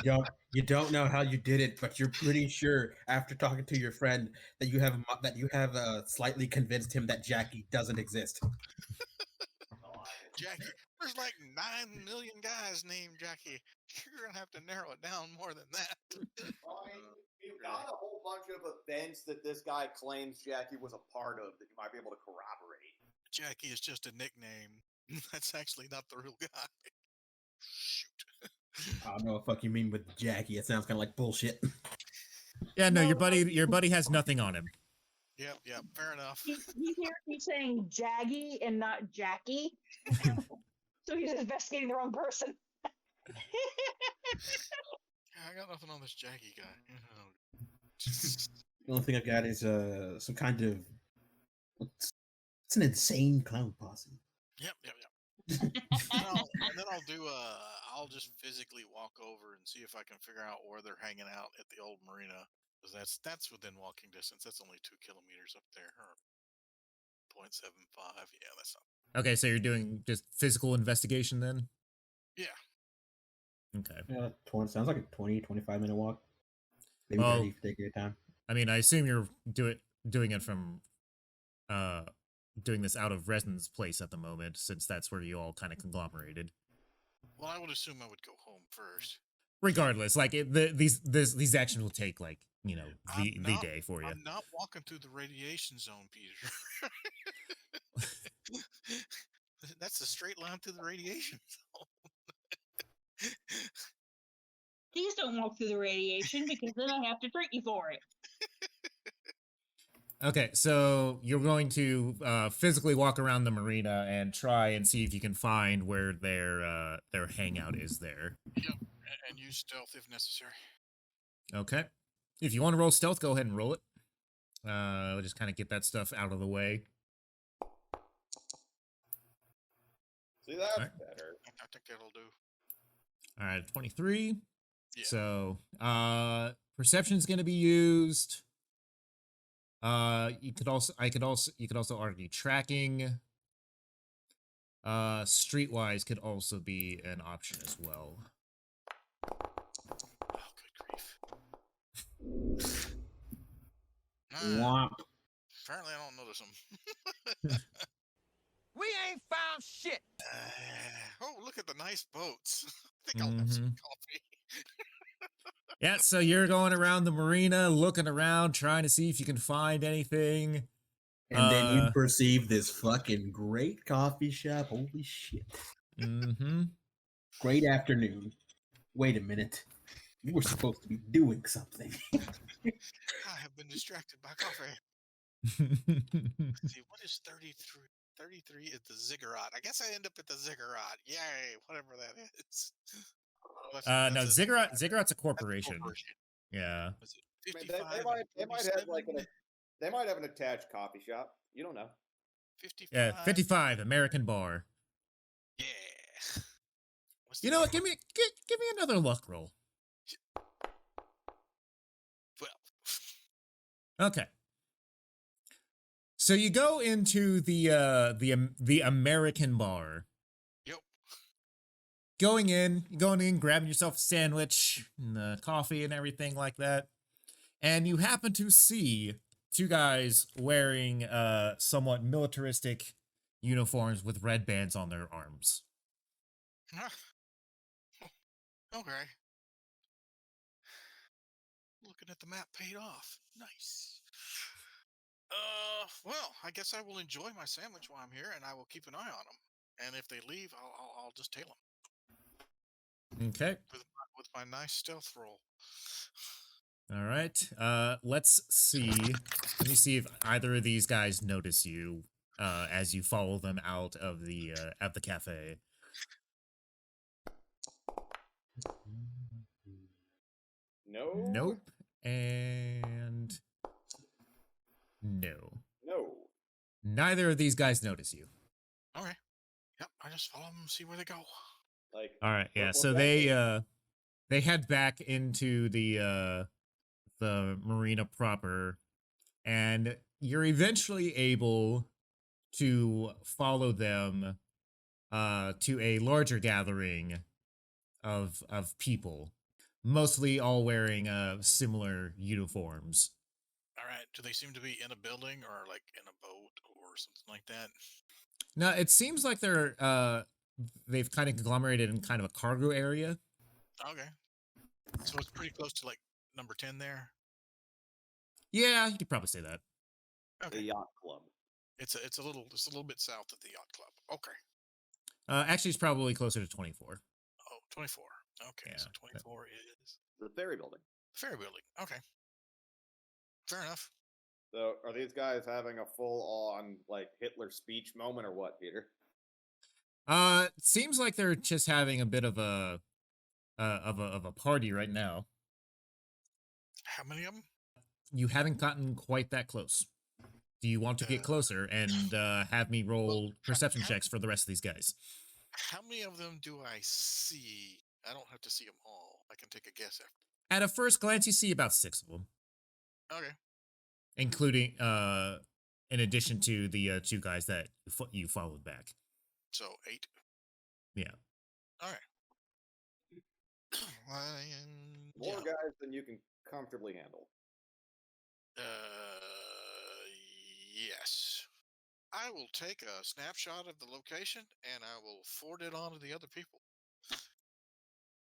don't know how you did it, but you're pretty sure after talking to your friend that you have slightly convinced him that Jackie doesn't exist. Jackie, there's like 9 million guys named Jackie. You're gonna have to narrow it down more than that. You've got a whole bunch of events that this guy claims Jackie was a part of that you might be able to corroborate. Jackie is just a nickname. That's actually not the real guy. Shoot. I don't know what the fuck you mean with Jackie. It sounds kind of like bullshit. Yeah, no, your buddy has nothing on him. Yep, fair enough. He's saying Jaggy and not Jackie. So he's investigating the wrong person. I got nothing on this Jackie guy. The only thing I've got is some kind of it's an insane clown posse. Yep. And then I'll just physically walk over and see if I can figure out where they're hanging out at the old marina. Because that's within walking distance. That's only 2 kilometers up there. Or 0.75. Yeah, that's not. Okay, so you're doing just physical investigation then? Yeah. Okay. Yeah, sounds like a 20-25 minute walk. Maybe 30 if you take your time. I mean, I assume you're doing it from doing this out of Resin's place at the moment, since that's where you all kind of conglomerated. Well, I would assume I would go home first. Regardless, like these actions will take like the day for you. I'm not walking through the radiation zone, Peter. That's a straight line through the radiation. Please don't walk through the radiation because then I have to treat you for it. Okay, so you're going to physically walk around the marina and try and see if you can find where their hangout is there. Yep, and use stealth if necessary. Okay. If you want to roll stealth, go ahead and roll it. We'll just kind of get that stuff out of the way. See, that's Alright. better. I think that'll do. All right, 23. Yeah. So, perception's going to be used. You could also argue tracking. Streetwise could also be an option as well. Oh, good grief. Womp. Apparently, I don't notice them. We ain't found shit. Oh, look at the nice boats. I think I'll have some coffee. Yeah, so you're going around the marina, looking around, trying to see if you can find anything. And then you perceive this fucking great coffee shop. Holy shit. Mm-hmm. Great afternoon. Wait a minute. You were supposed to be doing something. I have been distracted by coffee. Let's see, what is 33? 33 is the ziggurat. I guess I end up at the ziggurat. Yay, whatever that is. No, Ziggurat's a corporation. Yeah. Was I it mean, 55? they might have like they might have an attached coffee shop. You don't know. 55. Yeah, 55, American Bar. Yeah. What's You the know what? number? Give me another luck roll. 12. Okay. So you go into the American Bar. Yep. Going in, grabbing yourself a sandwich, and coffee, and everything like that, and you happen to see two guys wearing somewhat militaristic uniforms with red bands on their arms. Okay. Looking at the map paid off. Nice. Well, I guess I will enjoy my sandwich while I'm here, and I will keep an eye on them. And if they leave, I'll just tail them Okay. with my nice stealth roll. All right. Let's see. Let me see if either of these guys notice you as you follow them out of the cafe. No. Nope. And no. No. Neither of these guys notice you. Okay. Yep. I just follow them and see where they go. Like. All right. Yeah. what So that they head back into the marina proper, and you're eventually able to follow them to a larger gathering of people, mostly all wearing similar uniforms. All right. Do they seem to be in a building or like in a boat or something like that? Now it seems like they've kind of conglomerated in kind of a cargo area. Okay. So it's pretty close to like number 10 there. Yeah, you could probably say that. The Okay. yacht club. It's a little bit south of the yacht club. Okay. Actually, it's probably closer to 24. Oh, 24. Okay. Yeah, So 24 is The ferry building. the ferry building. Okay. Fair enough. So, are these guys having a full-on like Hitler speech moment or what, Peter? It seems like they're just having a bit of a party right now. How many of them? You haven't gotten quite that close. Do you want to get closer and have me roll perception checks for the rest of these guys? How many of them do I see? I don't have to see them all. I can take a guess after. At a first glance, you see about 6 of them, Okay. including in addition to the 2 guys that you followed back. So 8. Yeah. All right. More guys than you can comfortably handle. Yes. I will take a snapshot of the location and I will forward it on to the other people.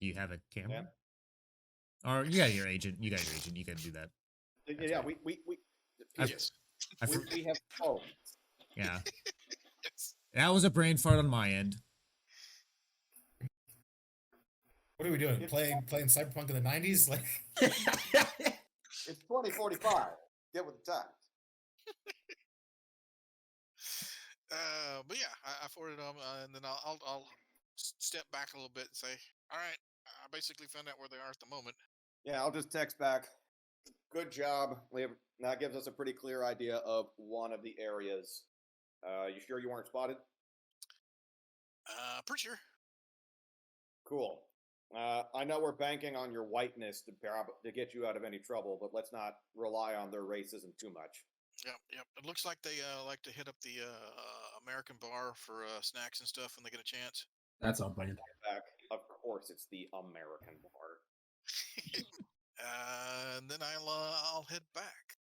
Do you have a camera? Yeah. Or you got your agent. You got your agent. You got to do that. Yeah, I've- Yes. I we have phones. Yeah. Yes. That was a brain fart on my end. What are we doing? Playing Cyberpunk in the 90s? Like, It's 2045. Get with the times. But yeah, I forwarded them, and then I'll step back a little bit and say, all right, I basically found out where they are at the moment. Yeah, I'll just text back. Good job. That gives us a pretty clear idea of one of the areas. You sure you weren't spotted? Pretty sure. Cool. I know we're banking on your whiteness to get you out of any trouble, but let's not rely on their racism too much. Yep. It looks like they like to hit up the American bar for snacks and stuff when they get a chance. That's on brand. Back. Of course, it's the American bar. And then I'll head back.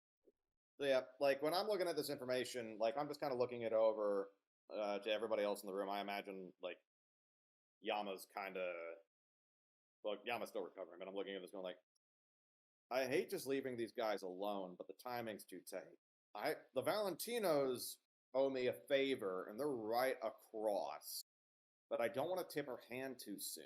So yeah, like when I'm looking at this information, like I'm just kind of looking it over to everybody else in the room. I imagine like Yama's kind of, well, Yama's still recovering, but I'm looking at this going like, I hate just leaving these guys alone, but the timing's too tight. The Valentinos owe me a favor, and they're right across, but I don't want to tip her hand too soon.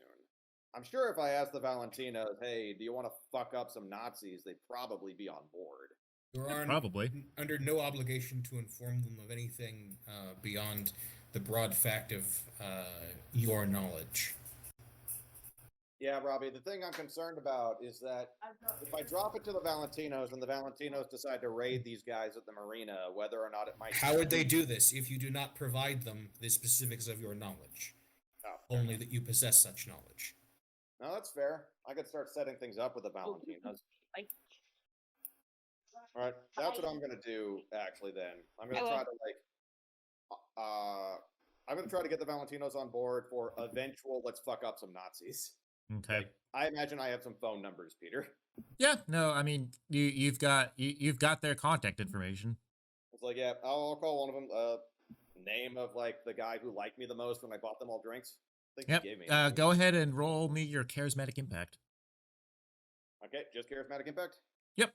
I'm sure if I asked the Valentinos, hey, do you want to fuck up some Nazis, they'd probably be on board. you are Probably. under no obligation to inform them of anything beyond the broad fact of your knowledge. Yeah, Robbie, the thing I'm concerned about is that if I drop it to the Valentinos and the Valentinos decide to raid these guys at the marina, whether or not it might... How would they do this if you do not provide them the specifics of your knowledge? Oh, Only that you possess such knowledge. no, that's fair. I could start setting things up with the Valentinos. All right, that's what I'm going to do, actually, then. I'm going to try to, I'm going to try to get the Valentinos on board for eventual let's fuck up some Nazis. Okay. I imagine I have some phone numbers, Peter. Yeah. No. I mean, you've got their contact information. It's like, yeah, I'll call one of them. Name of like the guy who liked me the most when I bought them all drinks. I think Yep. he gave me. Go ahead and roll me your charismatic impact. Okay, just charismatic impact. Yep.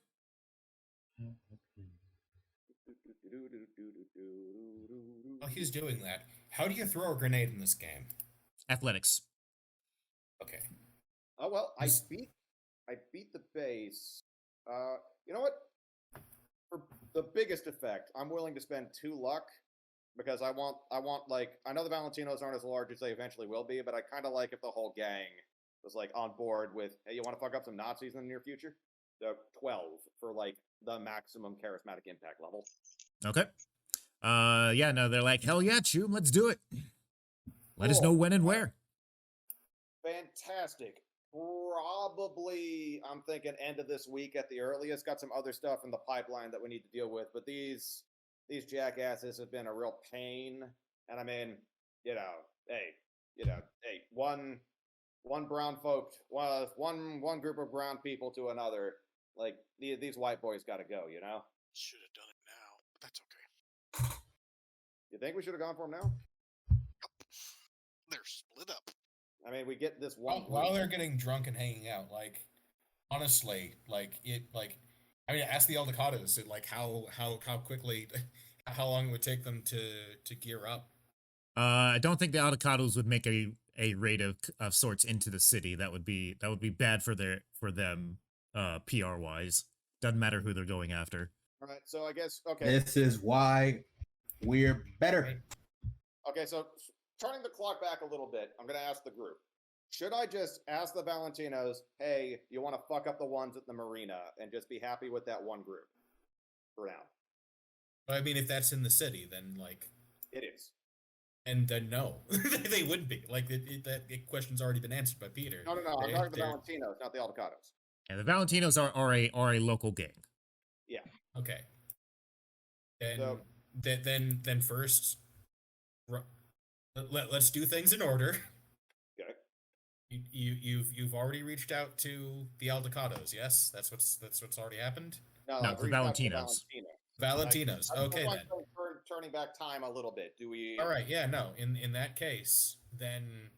While he's doing that, how do you throw a grenade in this game? Athletics. Okay. Oh well, I beat the base. You know what? For the biggest effect, I'm willing to spend 2 luck because I want like I know the Valentinos aren't as large as they eventually will be, but I kind of like if the whole gang was like on board with, hey, you want to fuck up some Nazis in the near future? So 12 for like the maximum charismatic impact level. Okay. Yeah. No, they're like, hell yeah, Choom, let's do it. Let us know when and where. Fantastic. Probably, I'm thinking end of this week at the earliest. Got some other stuff in the pipeline that we need to deal with, but these jackasses have been a real pain. And I mean, one brown folk, one group of brown people to another. Like these white boys got to go. You know. Should have done it now, but that's okay. You think we should have gone for them now? They're split up. I mean, we get this one While they're getting drunk and hanging out, like honestly, I mean, ask the Aldecados, like how quickly, how long it would take them to gear up. I don't think the Avocados would make a raid of sorts into the city. That would be bad for them PR wise. Doesn't matter who they're going after. All right, so I guess okay. This is why we're better. Okay, so turning the clock back a little bit, I'm going to ask the group. Should I just ask the Valentinos, hey, you want to fuck up the ones at the marina and just be happy with that one group for now? But I mean, if that's in the city, then like... It is. And then no, they wouldn't be. Like, that question's already been answered by Peter. No, I'm talking about the Valentinos, not the Aldecados. And the Valentinos are a local gang. Yeah. Okay. Then, So- then first... Let's do things in order. Okay. You've already reached out to the Aldecados, yes? That's what's already happened? No, I've the reached out to Valentinos. Valentinos. I Okay, like then. turning back time a little bit. Do we? All right, yeah, no. In that case, then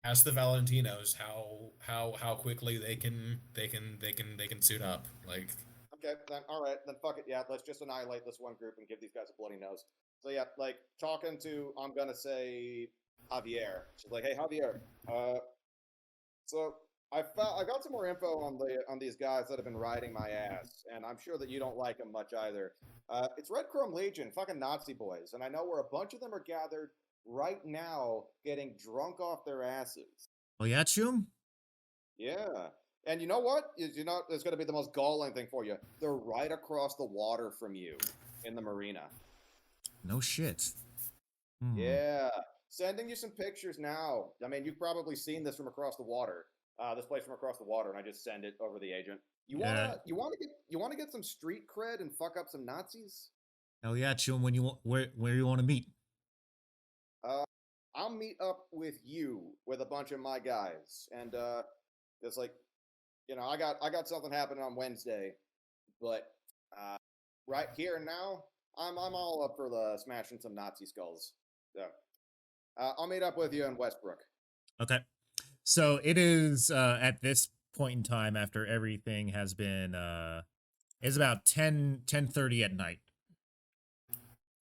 ask the Valentinos how quickly they can suit up. Like, Okay, then all right, then fuck it. Yeah, let's just annihilate this one group and give these guys a bloody nose. So yeah, like talking to, I'm gonna say Javier. She's like, "Hey Javier, so I got some more info on these guys that have been riding my ass, and I'm sure that you don't like them much either. It's Red Chrome Legion, fucking Nazi boys, and I know where a bunch of them are gathered right now, getting drunk off their asses. Oh yeah, Chum? Yeah, and you know what? You know, it's gonna be the most galling thing for you. They're right across the water from you in the marina. No shit. Hmm. Yeah, sending you some pictures now. I mean, you've probably seen this from across the water. This place from across the water, and I just send it over the agent. Yeah. You wanna get some street cred and fuck up some Nazis? Hell yeah, Chum. When you where you want to meet? I'll meet up with you with a bunch of my guys, and it's like, you know, I got something happening on Wednesday, but right here and now, I'm all up for the smashing some Nazi skulls. So I'll meet up with you in Westbrook. Okay. So it is at this point in time after everything has been it's about 10:30 at night.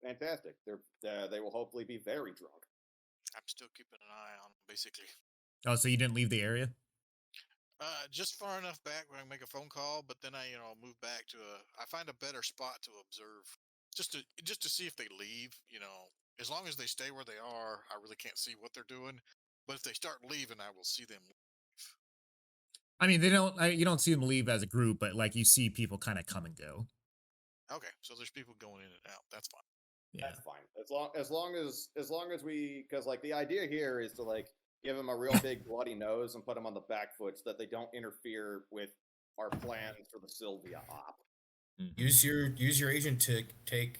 Fantastic. They will hopefully be very drunk. I'm still keeping an eye on them, basically. Oh, so you didn't leave the area? Just far enough back where I can make a phone call, but then I move back to I find a better spot to observe, just to see if they leave. As long as they stay where they are, I really can't see what they're doing. But if they start leaving, I will see them leave. I mean, you don't see them leave as a group, but like you see people kind of come and go. Okay, so there's people going in and out. That's fine. Yeah. That's fine. As long as we, because like the idea here is to like give them a real big bloody nose and put them on the back foot so that they don't interfere with our plans for the Sylvia op. Use your agent to take.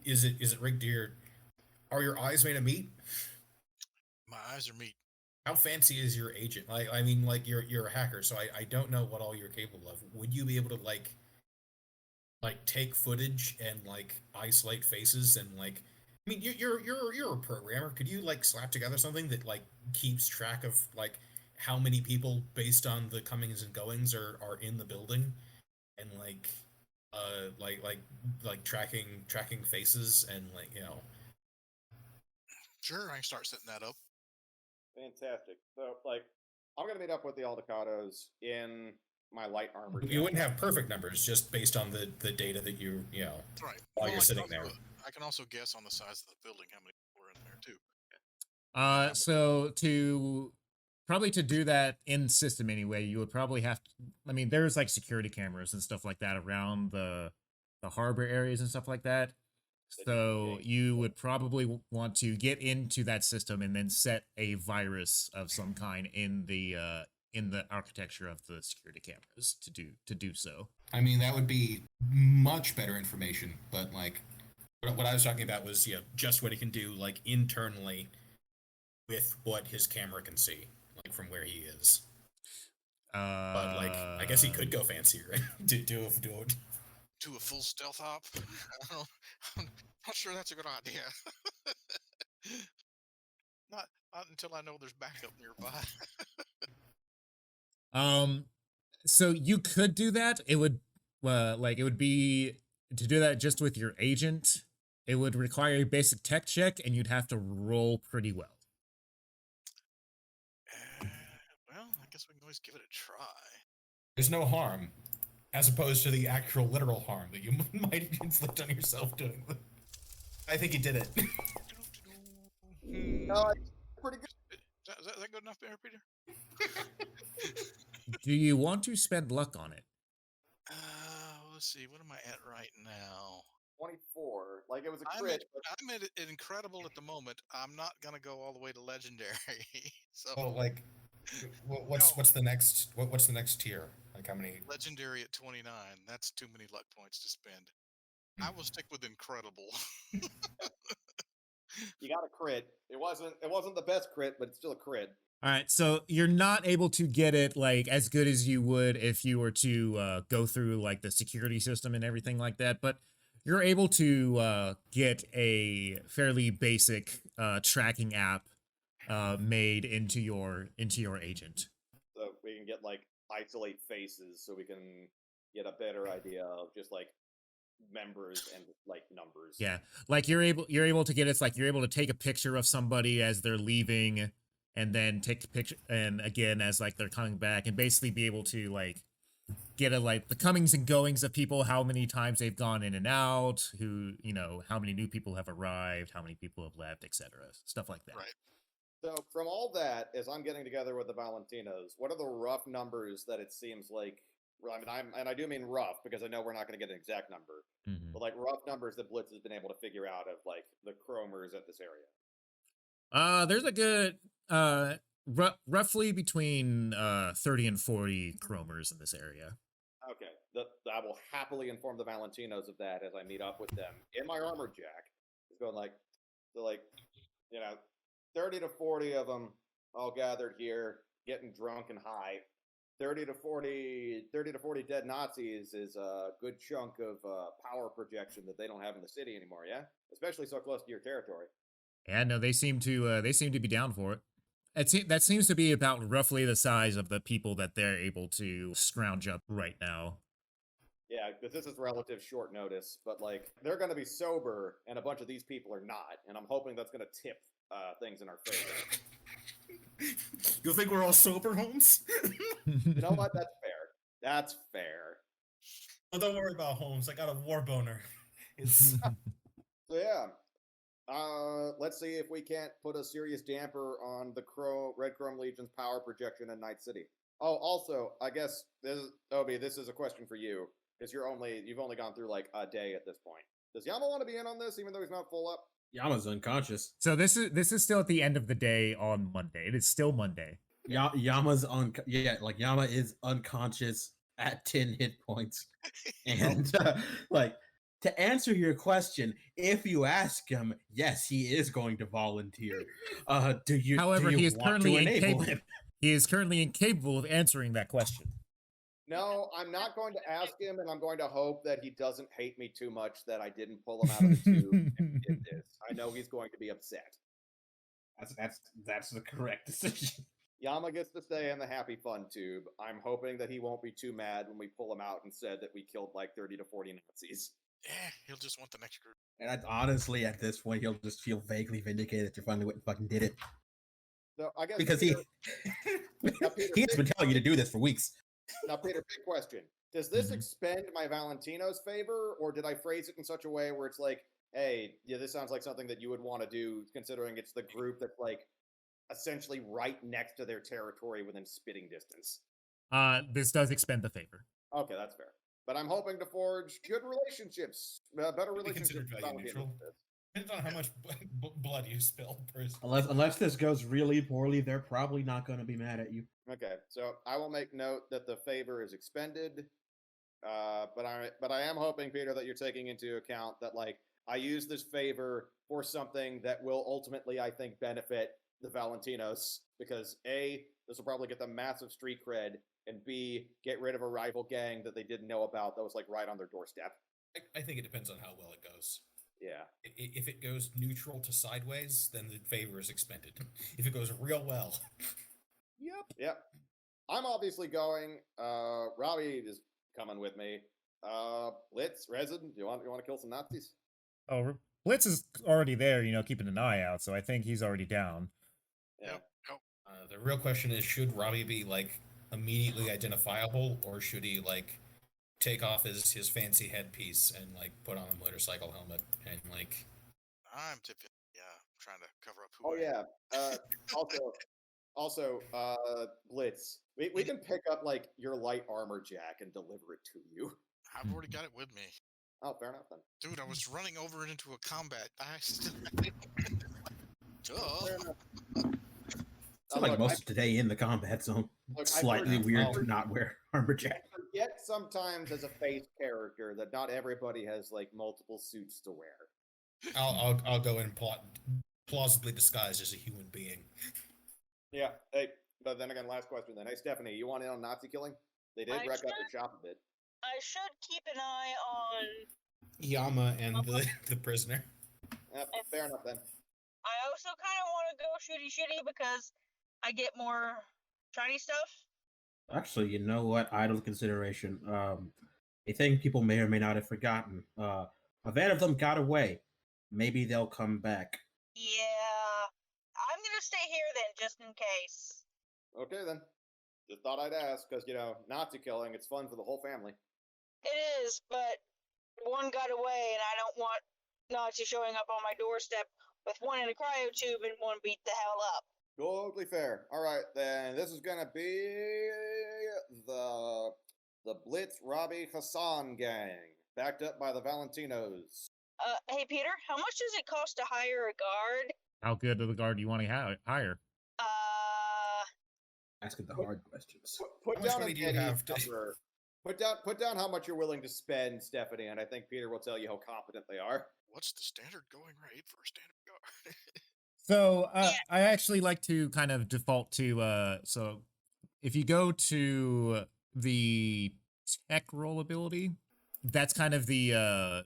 Is it rigged to your? Are your eyes made of meat? My eyes are meat. How fancy is your agent? I mean, like you're a hacker, so I don't know what all you're capable of. Would you be able to like take footage and like isolate faces and like? I mean, you're a programmer. Could you like slap together something that like keeps track of like how many people based on the comings and goings are in the building, and like tracking faces and like Sure, I can start setting that up. Fantastic. So like, I'm gonna meet up with the Aldecados in my light armor. You wouldn't have perfect numbers just based on the data that you know Right. while you're sitting there. I can also guess on the size of the building how many people are in there too. So to do that in system anyway, you would probably have to, I mean, there's like security cameras and stuff like that around the harbor areas and stuff like that. So you would probably want to get into that system and then set a virus of some kind in the architecture of the security cameras to do so. I mean, that would be much better information, but like what I was talking about was just what he can do like internally with what his camera can see, like from where he is. But like, I guess he could go fancier, right? do a full stealth op. I'm not sure that's a good idea. not until I know there's backup nearby. So you could do that. It would it would be to do that just with your agent. It would require a basic tech check, and you'd have to roll pretty well. Well, I guess we can always give it a try. There's no harm, as opposed to the actual literal harm that you might inflict on yourself doing it. I think he did it. No, it's pretty good. Is that good enough there, Peter? Do you want to spend luck on it? Let's see. What am I at right now? 24. Like it was a crit. I'm at incredible at the moment. I'm not gonna go all the way to legendary. So. Well, like, what's the next? What's the next tier? Like how many? Legendary at 29. That's too many luck points to spend. I will stick with incredible. You got a crit. It wasn't the best crit, but it's still a crit. All right, so you're not able to get it like as good as you would if you were to go through like the security system and everything like that, but you're able to get a fairly basic tracking app made into your agent. So we can get like isolate faces, so we can get a better idea of just like members and like numbers. Yeah, like you're able to get it's like you're able to take a picture of somebody as they're leaving, and then take a picture and again as like they're coming back, and basically be able to like get a like the comings and goings of people, how many times they've gone in and out, who how many new people have arrived, how many people have left, etc. Stuff like that. Right. So from all that, as I'm getting together with the Valentinos, what are the rough numbers that it seems like? I mean, I do mean rough because I know we're not going to get an exact number, but like rough numbers that Blitz has been able to figure out of like the chromers at this area. There's a good roughly between 30 and 40 chromers in this area. Okay, I will happily inform the Valentinos of that as I meet up with them in my armor jack. It's going like, so like, 30 to 40 of them all gathered here, getting drunk and high. 30 to 40 dead Nazis is a good chunk of power projection that they don't have in the city anymore. Yeah, especially so close to your territory. Yeah, no, they seem to be down for it. That seems to be about roughly the size of the people that they're able to scrounge up right now. Yeah, because this is relative short notice, but like they're going to be sober, and a bunch of these people are not, and I'm hoping that's going to tip things in our favor. You think we're all sober, Holmes? You know what? That's fair. That's fair. Oh, don't worry about Holmes. I got a war boner. It's So yeah. Let's see if we can't put a serious damper on the Red Chrome Legion's power projection in Night City. Oh, also, I guess Obi, this is a question for you, because you've only gone through like a day at this point. Does Yama want to be in on this, even though he's not full up? Yama's unconscious. So this is still at the end of the day on Monday. It is still Monday. Yama is unconscious at 10 hit points, and like. To answer your question, if you ask him, yes, he is going to volunteer. However, he is currently incapable. He is currently incapable of answering that question. No, I'm not going to ask him, and I'm going to hope that he doesn't hate me too much that I didn't pull him out of the tube and did this. I know he's going to be upset. That's the correct decision. Yama gets to stay in the Happy Fun tube. I'm hoping that he won't be too mad when we pull him out and said that we killed like 30 to 40 Nazis. Yeah, he'll just want the next group. And honestly, at this point, he'll just feel vaguely vindicated that you finally went and fucking did it. So I guess because Peter, he's been telling you to do this for weeks. Now, Peter, big question: does this expend my Valentino's favor, or did I phrase it in such a way where it's like, "Hey, yeah, this sounds like something that you would want to do, considering it's the group that's like essentially right next to their territory within spitting distance." This does expend the favor. Okay, that's fair. But I'm hoping to forge good relationships, better relationships. Depends on how much blood you spilled. Unless this goes really poorly, they're probably not going to be mad at you. Okay, so I will make note that the favor is expended. But I am hoping, Peter, that you're taking into account that like I use this favor for something that will ultimately, I think, benefit the Valentinos, because A, this will probably get them massive street cred, and B, get rid of a rival gang that they didn't know about that was like right on their doorstep. I think it depends on how well it goes. Yeah. If it goes neutral to sideways, then the favor is expended. If it goes real well. Yep. I'm obviously going. Robbie is coming with me. Blitz, Resin, do you want to kill some Nazis? Oh, Blitz is already there, keeping an eye out, so I think he's already down. Yeah. The real question is, should Robbie be like immediately identifiable, or should he like take off his fancy headpiece and like put on a motorcycle helmet and like? I'm trying to cover up who. Also, Blitz, we can pick up like your light armor jack and deliver it to you. I've already got it with me. Oh, fair enough then. Dude, I was running over it into a combat. Fair enough. It's like most of today in the combat zone. Slightly weird to not wear armor jack. I forget sometimes as a face character that not everybody has like multiple suits to wear. I'll go in plausibly disguised as a human being. Yeah. Hey, but then again, last question then. Hey, Stephanie, you want in on Nazi killing? They did wreck up the shop a bit. I should keep an eye on Yama and the prisoner. Fair enough then. I also kind of want to go shooty because I get more shiny stuff. Actually, you know what? Idle consideration. a thing people may or may not have forgotten. A van of them got away. Maybe they'll come back. Yeah, I'm gonna stay here then, just in case. Okay then. Just thought I'd ask, because, Nazi killing, it's fun for the whole family. It is, but one got away, and I don't want Nazi showing up on my doorstep with one in a cryo tube and one beat the hell up. Totally fair. All right, then this is gonna be the Blitz Robbie Hassan gang, backed up by the Valentinos. Hey Peter, how much does it cost to hire a guard? How good of the guard do you want to hire? Asking the hard questions. Put How much down money a do you Eddie have to- number. Put down how much you're willing to spend, Stephanie, and I think Peter will tell you how competent they are. What's the standard going rate for a standard guard? So I actually like to kind of default to so if you go to the tech roll ability, that's kind of the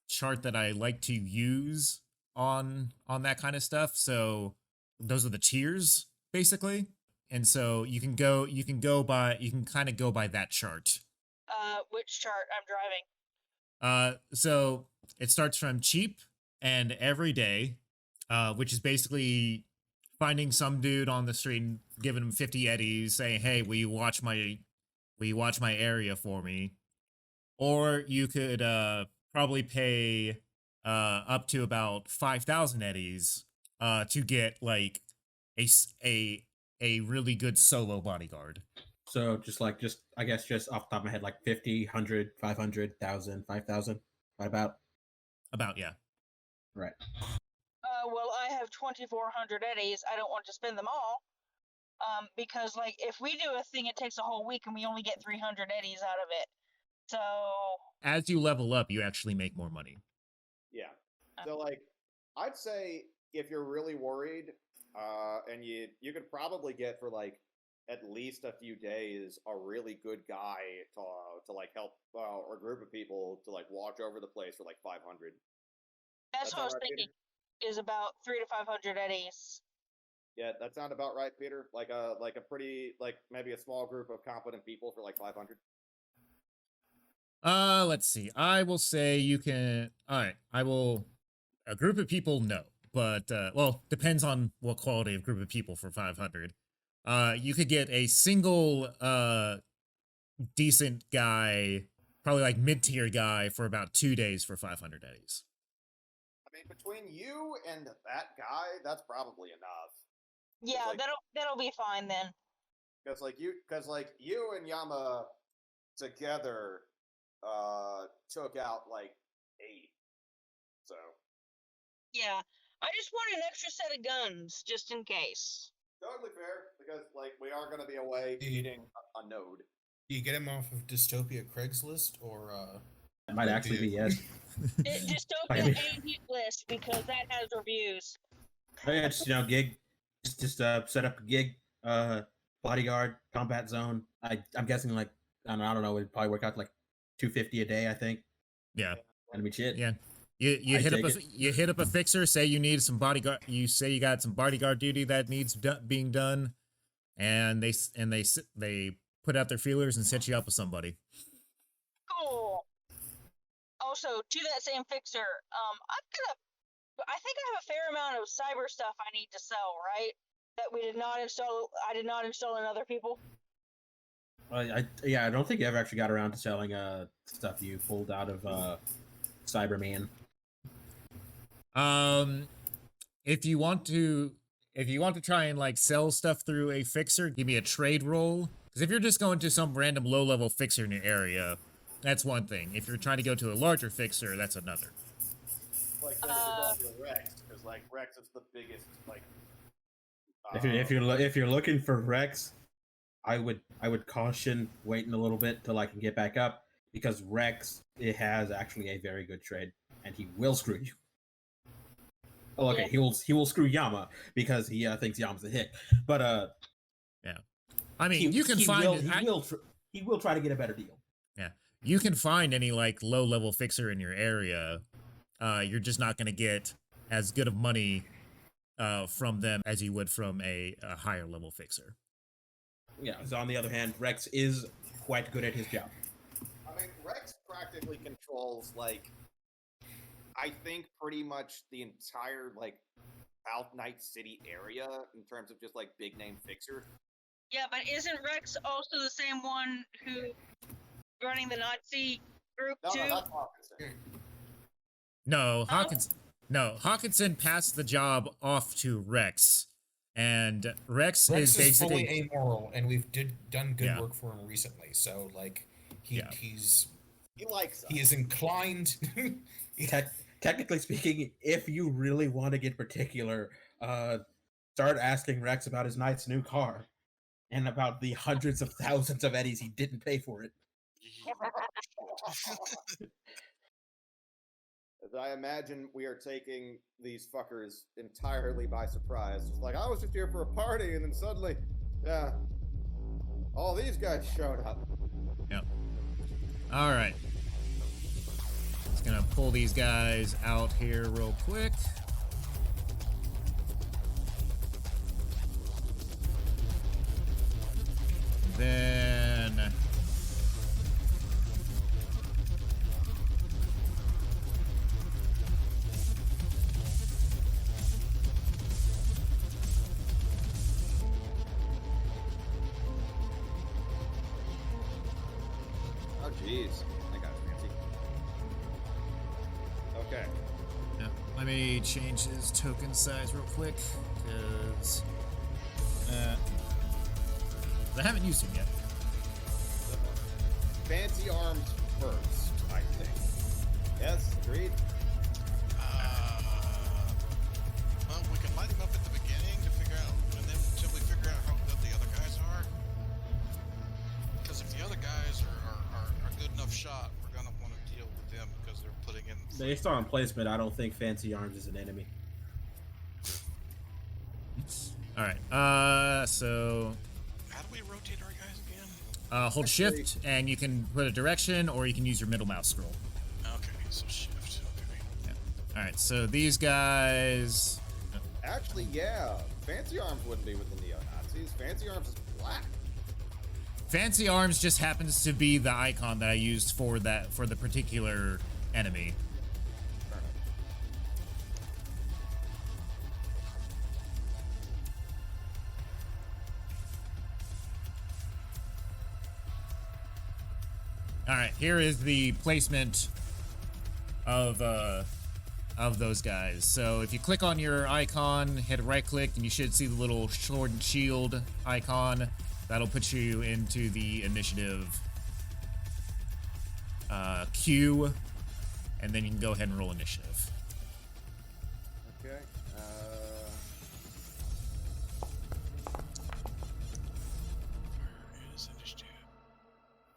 chart that I like to use on that kind of stuff. So those are the tiers basically. And so you can kind of go by that chart. Which chart? I'm driving. So it starts from cheap and everyday, which is basically finding some dude on the street and giving him 50 eddies, saying, "Hey, will you watch my area for me?" Or you could probably pay up to about 5,000 eddies to get like a really good solo bodyguard. So just I guess just off the top of my head, like 50, 100, 500, 1,000, 5,000, right about? About, yeah. Right. Well, I have 2,400 eddies. I don't want to spend them all. Because like if we do a thing, it takes a whole week, and we only get 300 eddies out of it. So As you level up, you actually make more money. Yeah. So I'd say if you're really worried, and you could probably get for at least a few days a really good guy to help or a group of people to watch over the place for 500. that's what I was all right, thinking. Is about 300 to 500 eddies. Yeah, that sound about right, Peter. Like a pretty maybe a small group of competent people for 500. Let's see. I will say you can. All right. A group of people, no. But, well, depends on what quality of group of people for 500. You could get a single, decent guy, probably mid-tier guy for about 2 days for 500 eddies. I mean, between you and that guy, that's probably enough. Yeah, that'll be fine then. Because you and Yama together took out 8. So Yeah, I just want an extra set of guns just in case. totally fair, because we are going to be away eating a node. Do you get him off of Dystopia Craigslist or It might actually be, yes. Dystopia and hit list because that has reviews. Oh, yeah, just gig, just set up a gig, bodyguard, combat zone. I'm guessing I don't know, it'd probably work out to 250 a day, I think. Yeah. And I mean, shit. Yeah. You hit up a fixer, say you need some bodyguard, you say you got some bodyguard duty that needs being done, and they put out their feelers and set you up with somebody. Cool. Also, to that same fixer, I think I have a fair amount of cyber stuff I need to sell, right? That we did not install. I did not install in other people. I don't think you ever actually got around to selling stuff you pulled out of Cyberman. If you want to try and sell stuff through a fixer, give me a trade roll. Because if you're just going to some random low-level fixer in your area, that's one thing. If you're trying to go to a larger fixer, that's another. Rex, because Rex is the biggest If you're looking for Rex, I would caution waiting a little bit till I can get back up, because Rex, it has actually a very good trade, and he will screw you. Oh, okay, Yeah. he will screw Yama because he thinks Yama's a hick, but yeah. I mean, you can find he will try to get a better deal. Yeah, you can find any low-level fixer in your area. You're just not going to get as good of money from them as you would from a higher level fixer. Yeah. So on the other hand, Rex is quite good at his job. I mean, Rex practically controls, like, I think pretty much the entire, like, South Night City area in terms of just, like, big name fixer. Yeah, but isn't Rex also the same one who running the Nazi group No, too? no, that's Hawkinson. No, Hawkinson passed the job off to Rex, and Rex Rex is is basically fully amoral, and we've done good Yeah. work for him recently. So like Yeah. he's He likes us. he is inclined. Technically speaking, if you really want to get particular, start asking Rex about his knight's new car and about the hundreds of thousands of eddies he didn't pay for it. As I imagine we are taking these fuckers entirely by surprise. Just like, I was just here for a party, and then suddenly, yeah, all these guys showed up. Yep. All right. Just gonna pull these guys out here real quick. Then Oh, jeez. I got it, fancy. Okay. yeah, let me change his token size real quick, because I haven't used him yet. Fancy arms first, I think. Yes, agreed. Well, we can light him up at the beginning to figure out, and then until we figure out how good the other guys are. Because if the other guys are a good enough shot, we're gonna want to deal with them because they're putting in. Based on placement, I don't think Fancy Arms is an enemy. All right. So How do we rotate our guys again? hold shift, and you can put a direction, or you can use your middle mouse scroll. Okay, so shift. Okay. Yeah. All right. So these guys. Actually, yeah. Fancy arms wouldn't be with the neo-Nazis. Fancy arms is black. Fancy Arms just happens to be the icon that I used for the particular enemy. Fair enough. All right, here is the placement of those guys. So if you click on your icon, hit right click, and you should see the little sword and shield icon. That'll put you into the initiative queue, and then you can go ahead and roll initiative. Okay. Where is initiative?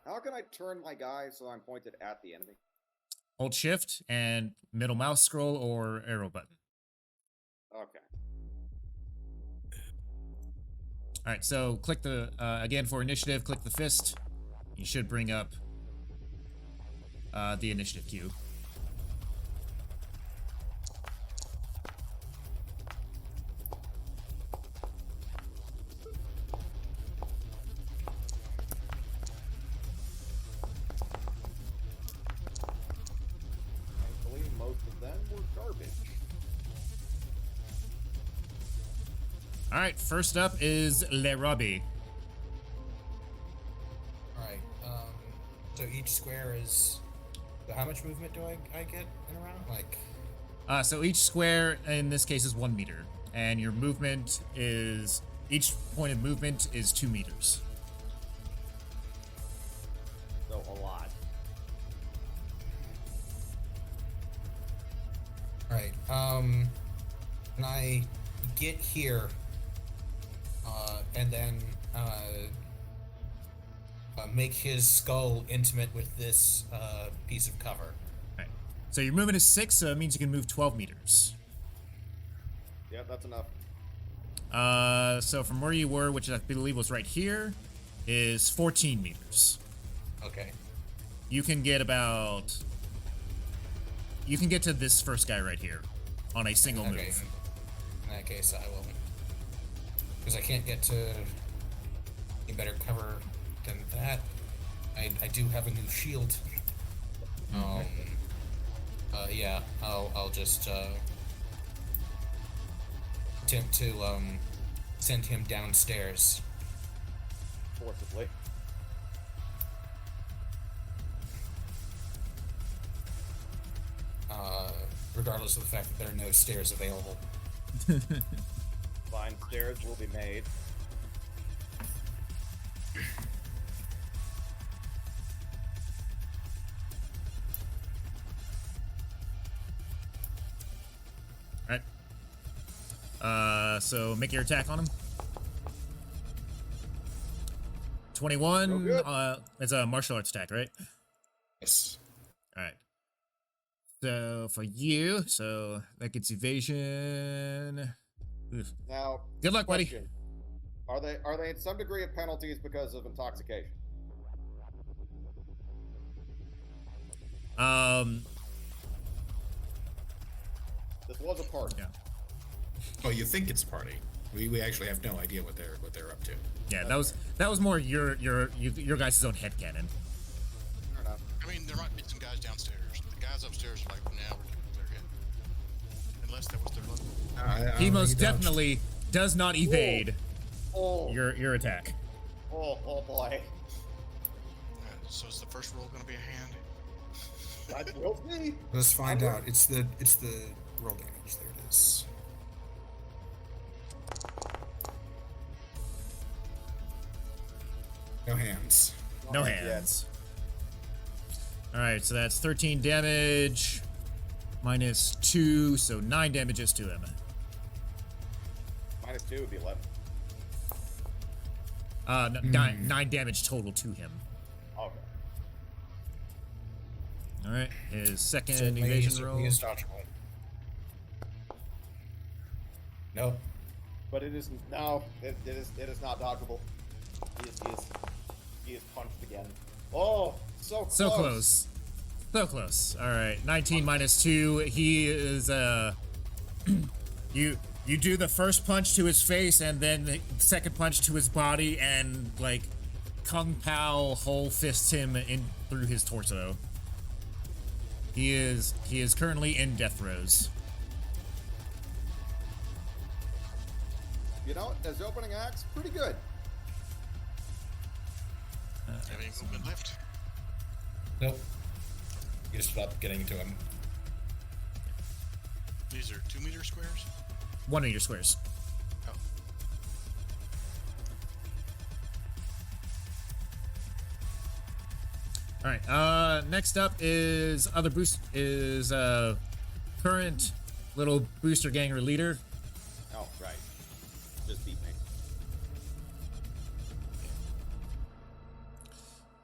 How can I turn my guy so I'm pointed at the enemy? Hold shift and middle mouse scroll or arrow button. Okay. All right, so click the, again for initiative, click the fist. You should bring up the initiative queue. Thankfully, most of them were garbage. All right, first up is Le Robbie. Alright, so each square is. So how much movement do I get in a round? Like. So each square in this case is 1 meter, and your movement is, each point of movement is 2 meters. So a lot. Alright, when I get here, and then make his skull intimate with this piece of cover. All right. So your movement is 6, so it means you can move 12 meters. Yep, that's enough. So from where you were, which I believe was right here, is 14 meters. Okay. You can get about, you can get to this first guy right here on a single Okay. move. In that case, I will. Because I can't get to any better cover than that. I do have a new shield. Yeah, I'll just attempt to send him downstairs. Forcibly. Regardless of the fact that there are no stairs available. Fine, stairs will be made. Alright. So make your attack on him. 21. No good. It's a martial arts attack, right? Yes. Alright. So for you, so that gets evasion. Oof. Now, Good luck, buddy. question. Are they in some degree of penalties because of intoxication? This was a party. Yeah. Oh, you think it's a party? We actually have no idea what they're up to. Yeah, that was more your guys' own headcanon. Fair enough. I mean, there might be some guys downstairs. The guys upstairs are like, nah, we're keeping clear yet. Unless that was their luck. He most definitely does not evade Oh, your attack. oh boy. So is the first roll going to be a hand? That will be. Let's find out. It's the roll damage. There it is. No hands. No Not yet. hands. Alright, so that's 13 damage minus 2, so 9 damages to him. Minus 2 would be 11. Nine damage total to him. Okay. Alright, his second Certainly evasion roll. is dodgeable. No. But it is no. It is not dodgeable. He is punched again. Oh, so close. So close. So close. Alright, 19 minus 2. He is, You do the first punch to his face and then the second punch to his body and, like, Kung Pao whole fists him in through his torso. He is currently in death throes. You know, as opening acts, pretty good. Have any movement left? Nope. You just stop getting to him. These are 2 meter squares? 1 of your squares. Oh. Alright, next up is current little booster ganger leader. Oh, right. Just beat me.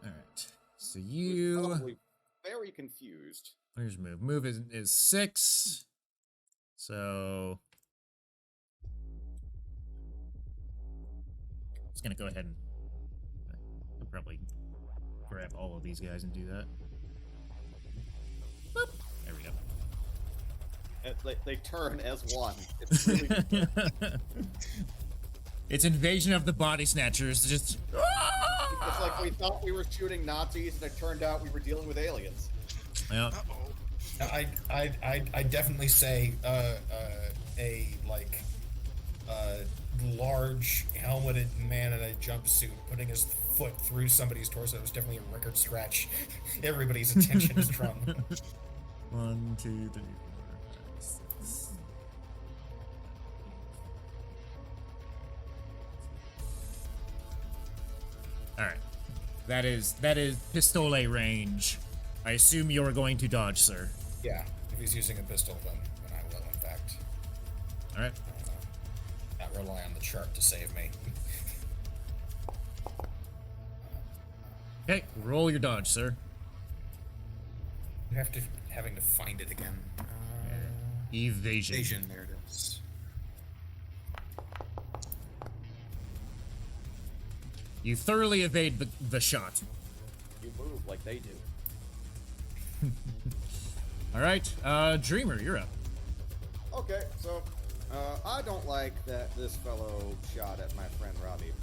Alright. So you Probably very confused. where's move? Move is 6. So just gonna go ahead and I'll probably grab all of these guys and do that. Boop. There we go. And they turn as one. It's really It's invasion of the body snatchers. Just It's like we thought we were shooting Nazis, and it turned out we were dealing with aliens. yeah. Uh-oh. I definitely say a large helmeted man in a jumpsuit putting his foot through somebody's torso is definitely a record scratch. Everybody's attention is drawn. 1, 2, 3, 4, 5, 6. All right, that is pistole range. I assume you are going to dodge, sir. Yeah, if he's using a pistol, then I will, in fact. All right. Not rely on the chart to save me. Okay, roll your dodge, sir. You have to having to find it again. Evasion. Evasion, there it is. You thoroughly evade the shot. You move like they do. All right, Dreamer, you're up. Okay, so I don't like that this fellow shot at my friend Robbie.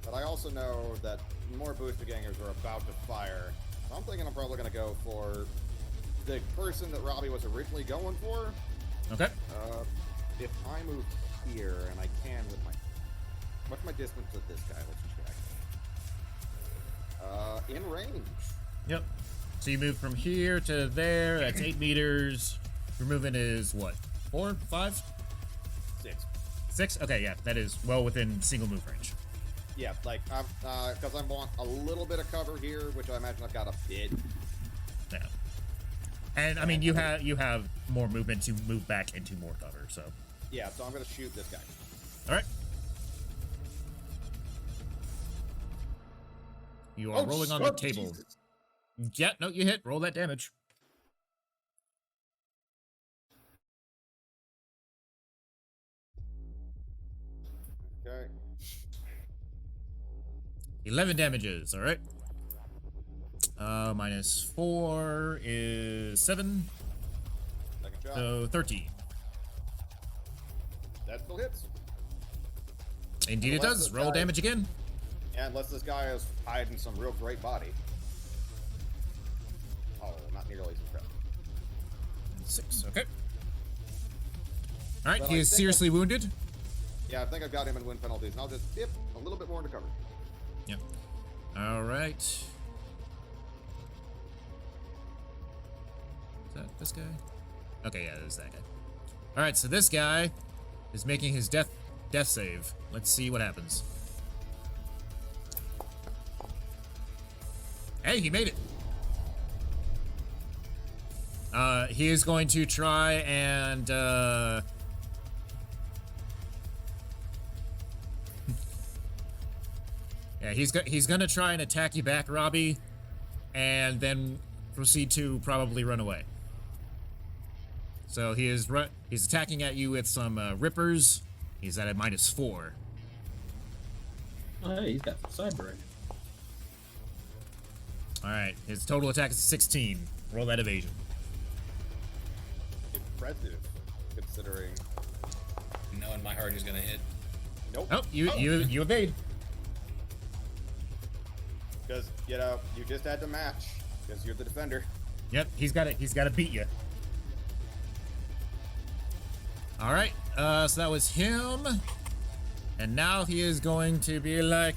but I also know that more booster gangers are about to fire. So I'm thinking I'm probably going to go for the person that Robbie was originally going for. Okay. If I move here, and I can with my... What's my distance with this guy? Let's check. In range. Yep. So you move from here to there. That's 8 meters. Your movement is what? 4, 5, 6. 6? Okay, yeah, that is well within single move range. Yeah, like, because I want a little bit of cover here, which I imagine I've got a bit. Yeah. And I mean, you have more movement to move back into more cover. So. Yeah, so I'm gonna shoot this guy. All right. You are rolling on the table. Jesus. Yeah, no, you hit. Roll that damage. Okay. 11 damages. All right. Minus 4 is 7. Second shot. So 13. That still hits. Indeed, it Unless does. this Roll guy- damage again. Yeah, unless this guy is hiding some real great body. Oh, not nearly as impressive. 6. Okay. All right. But He I is think seriously wounded. Yeah, I think I've got him in win penalties, and I'll just dip a little bit more into cover. Yep. All right. Is that this guy? Okay, yeah, there's that guy. All right, so this guy is making his death save. Let's see what happens. Hey, he made it. He is going to try and yeah, he's gonna try and attack you back, Robbie, and then proceed to probably run away. So he's attacking at you with some rippers. He's at a minus 4. Oh, hey, he's got some cyber. All right, his total attack is 16. Roll that evasion. Impressive, considering. No, in my heart, he's gonna hit. Nope. Oh, you evade. Because, you know, you just had to match. Because you're the defender. Yep, he's got to beat you. All right, so that was him, and now he is going to be like,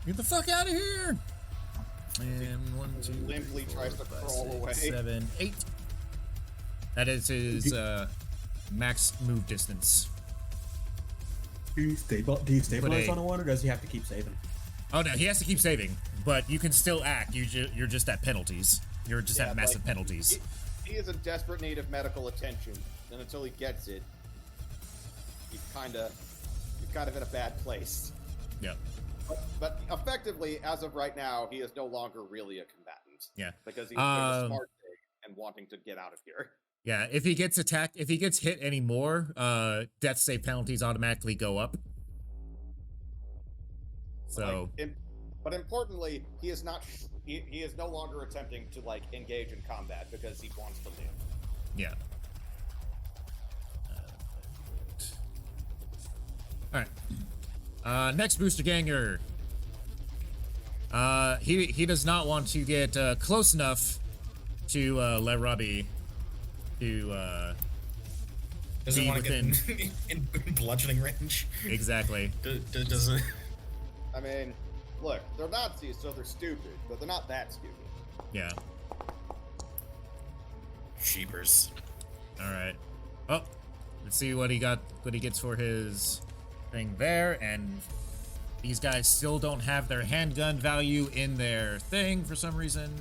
"Get the fuck out of here!" And 1, 2, Limply 3, 4, tries to 5, crawl 6, away. 7, 8. That is his max move distance. Do you stabilize a- on a one, or does he have to keep saving? Oh no, he has to keep saving, but you can still act. You're just at penalties. You're just Yeah, at massive like, penalties. He is in desperate need of medical attention, and until he gets it, he's kind of in a bad place. Yeah. But effectively, as of right now, he is no longer really a combatant. Yeah. Because he's doing a smart thing and wanting to get out of here. Yeah, if he gets attacked, if he gets hit anymore, death save penalties automatically go up. So, But importantly, he is not. He is no longer attempting to like engage in combat because he wants to live. yeah. All right. Next booster ganger. He does not want to get close enough to let Robbie to Doesn't be want to within get in bludgeoning range. exactly. Doesn't. I mean, look, they're Nazis, so they're stupid, but they're not that stupid. Yeah. Sheepers. All right. Oh, let's see what he gets for his thing there, and these guys still don't have their handgun value in their thing for some reason.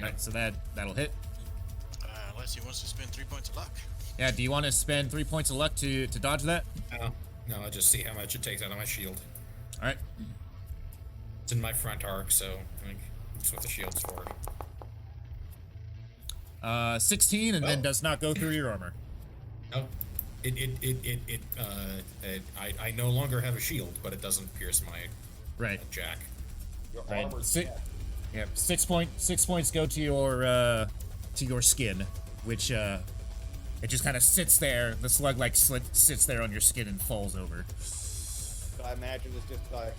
All right, so that'll hit. Unless he wants to spend 3 points of luck. Yeah, do you want to spend 3 points of luck to dodge that? No, I just see how much it takes out of my shield. All right. It's in my front arc, so I think that's what the shield's for. 16, and then does not go through your armor. No, I no longer have a shield, but it doesn't pierce my Right. jack. Your Right. armor's Si- dead. Yep. 6 points go to your skin, which it just kind of sits there. The slug like sits there on your skin and falls over. So I imagine it's just like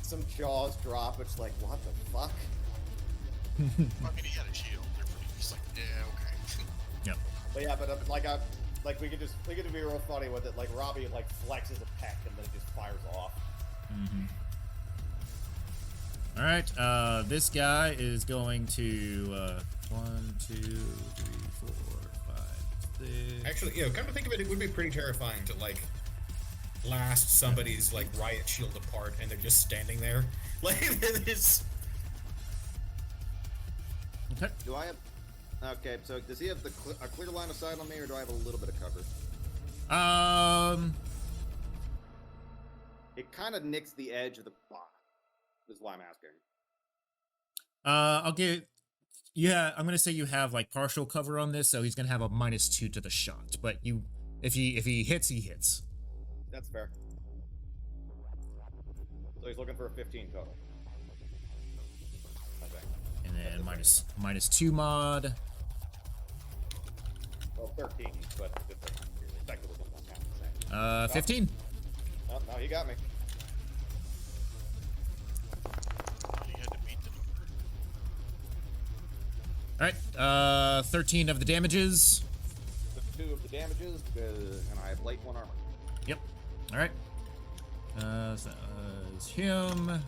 some jaws drop. It's like, what the fuck? I mean, he had a shield. They're pretty. He's like, yeah, okay. Yep. But yeah, but like we could be real funny with it. Like Robbie like flexes a peck and then it just fires off. Mm-hmm. All right. This guy is going to 1, 2, 3, 4, 5, 6. Actually, come to think of it, it would be pretty terrifying to like blast somebody's like riot shield apart and they're just standing there. Like this. Okay. Do I have? Okay, so does he have a clear line of sight on me, or do I have a little bit of cover? It kind of nicks the edge of the box. Is why I'm asking. I'll give. Yeah, I'm gonna say you have like partial cover on this, so he's gonna have a -2 to the shot. But if he hits, he hits. That's fair. So he's looking for a 15 total. Okay. And then -2 mod. Well, 13, but effectively doesn't count the same. 15. Oh, no, he got me. He had to beat the number. All right. 13 of the damages. 2 of the damages, and I have light 1 armor. Yep. All right. So is him.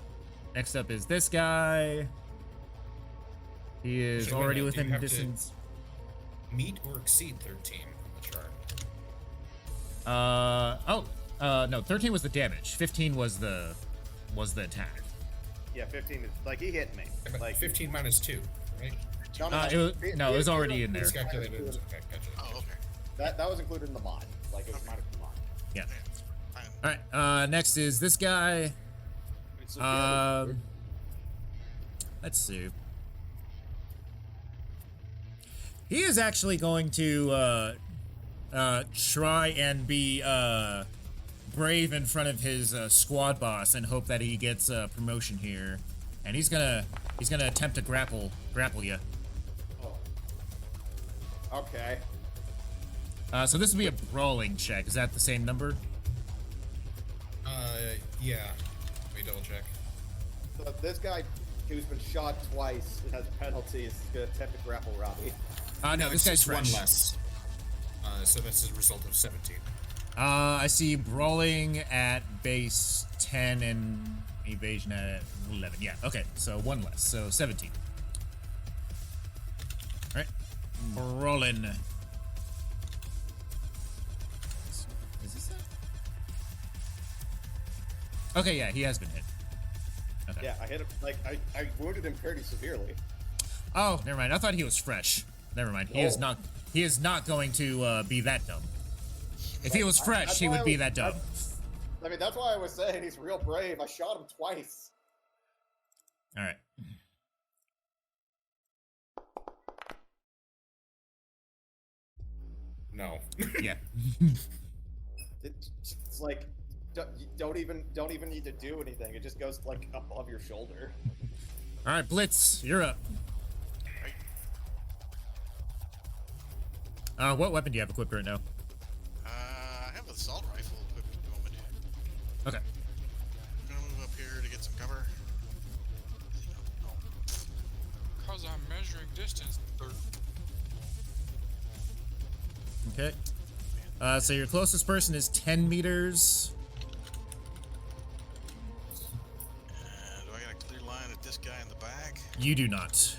Next up is this guy. He is Actually, wait a already minute, do you within have to distance. Meet or exceed 13 on the chart. No, 13 was the damage. 15 was the attack. Yeah, 15 is like he hit me. But Like 15 -2, right? It was already in there. It's calculated. Okay, gotcha. Oh, okay. That was included in the mod. Like it was minus the mod. Yeah. Fine. All right. Next is this guy. Let's see. He is actually going to try and be brave in front of his squad boss and hope that he gets a promotion here. And he's gonna attempt to grapple you. Oh. Okay. So this would be a brawling check. Is that the same number? Yeah. Let me double check. So this guy who's been shot twice and has penalties is gonna attempt to grapple Robbie. No, this guy's it's fresh. 1 less. So that's a result of 17. I see brawling at base 10 and evasion at 11. Yeah, okay, so 1 less, so 17. Alright, brawling. Is this it? Okay, yeah, he has been hit. Okay. Yeah, I hit him. Like I wounded him pretty severely. Oh, never mind. I thought he was fresh. Never mind. He is Oh. not. He is not going to be that dumb. If he was fresh, that's he why would I be was- that dumb. I mean, that's why I was saying he's real brave. I shot him twice. All right. No. Yeah. It's like you don't even need to do anything. It just goes like above your shoulder. All right, Blitz, you're up. What weapon do you have equipped right now? I have an assault rifle equipped at the moment. Okay. I'm gonna move up here to get some cover. Oh. Cause I'm measuring distance. Okay. So your closest person is 10 meters. And do I got a clear line at this guy in the back? You do not.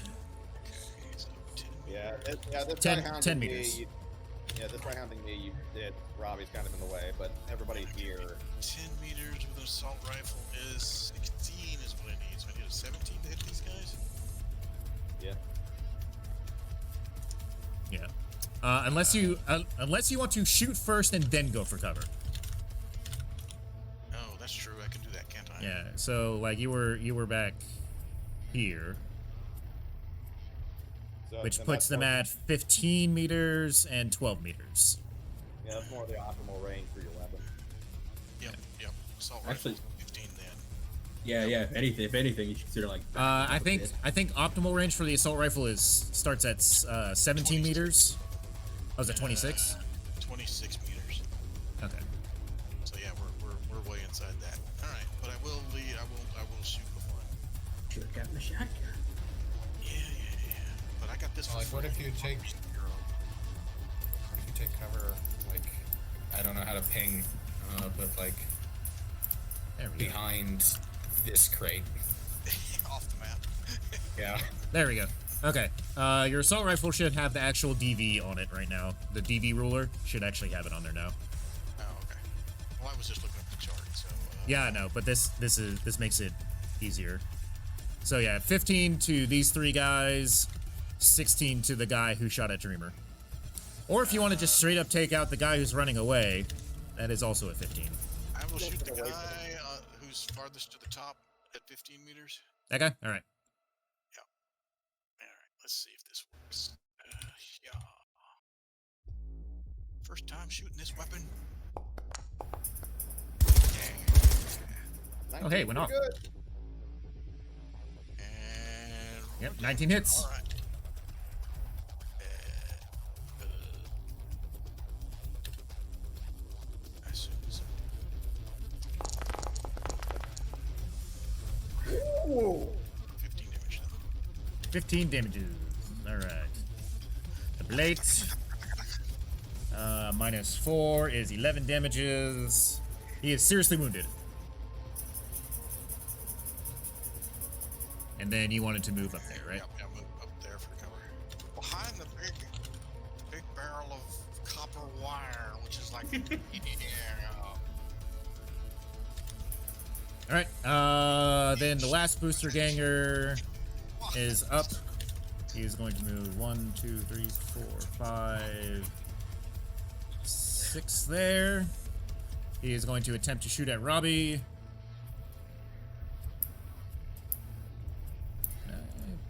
Okay, so 10 Yeah, this 10 guy hounding 10 me, meters. this guy hounding me, you did. Robbie's kind of in the way, but everybody here. 10 meters with an assault rifle is 16 is what I need. So I need a 17 to hit these guys? Yeah. Yeah. Unless you want to shoot first and then go for cover. Oh, that's true. I can do that, can't I? Yeah. So like you were back here, So, which and puts that's them more- at 15 meters and 12 meters. Yeah, that's more the optimal range for your weapon. Yep. Assault Actually- rifle 15 then. Yeah. If anything, you should consider like. I think optimal range for the assault rifle starts at 17 meters. Oh, is it 26? 26 meters. Okay. So yeah, we're way inside that. All right, but I will lead. I will shoot before. Should have gotten the shotgun. Yeah. But I got this. Like, what if you take cover? Like, I don't know how to ping, but like There we go. behind this crate. off the map? Yeah. There we go. Okay. Your assault rifle should have the actual DV on it right now. The DV ruler should actually have it on there now. Oh, okay. Well, I was just looking at the chart, so. Yeah, I know, but this makes it easier. So yeah, 15 to these 3 guys, 16 to the guy who shot at Dreamer. Or if you want to just straight up take out the guy who's running away, that is also a 15. I will shoot the guy who's farthest to the top at 15 meters. That guy? All right. Yeah. All right. Let's see if this works. Yeah. First time shooting this weapon. Oh, hey, went off. Good. And Yep, 19 hits. all right. As soon as 15 damage though. 15 damages. All right. The blade. -4 is 11 damages. He is seriously wounded. And then you wanted to move up there, right? Yeah, move up there for cover. Behind the big barrel of copper wire, which is like All right. Then the last booster ganger is up. He is going to move 1, 2, 3, 4, 5, 6 there. He is going to attempt to shoot at Robbie. Can I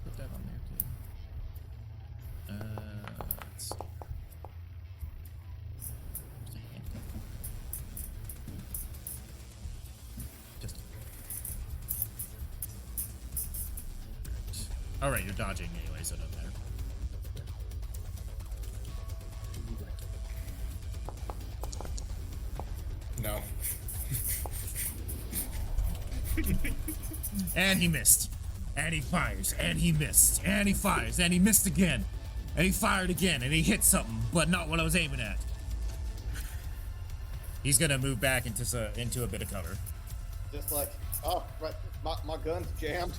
put that on there too? Let's see. Where's the handgun? Just. All right, you're dodging anyway, so it doesn't matter. No. And he missed. And he fires. And he missed. And he fires. And he missed again. And he fired again. And he hit something, but not what I was aiming at. He's gonna move back into a bit of cover. Just like, oh, right, my gun's jammed.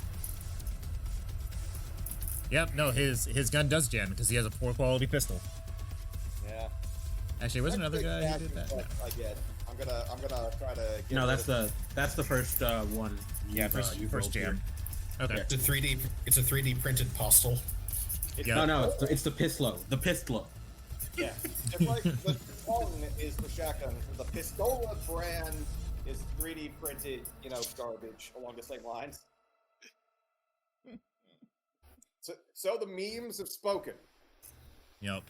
Yep, no, his gun does jam because he has a poor quality pistol. Yeah. Actually, was there another guy who did that? No. I get. I'm gonna try to. Get No, rid that's of the first one. Yeah, you've first rolled jam. here. Okay. It's a 3D printed postal. Yeah. No, it's the pistol. The pistol. Yeah, just like the tongue is the shotgun, the Pistola brand is 3D printed, garbage along the same lines. So the memes have spoken. Yep.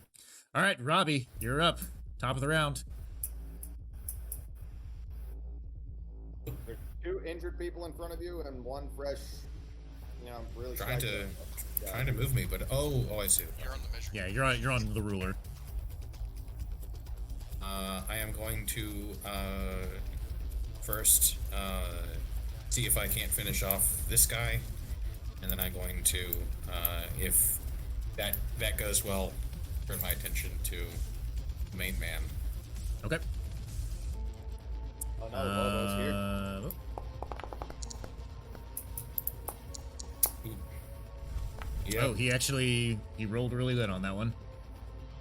All right, Robbie, you're up. Top of the round. There's 2 injured people in front of you and 1 fresh, really Trying psycho. to move me, but oh, I see. You're on the measure. Yeah, you're on the ruler. I am going to first see if I can't finish off this guy, and then I'm going to, if that goes well, turn my attention to the main man. Okay. Oh no, Lobo's here. Yeah. Oh, he rolled really good on that one.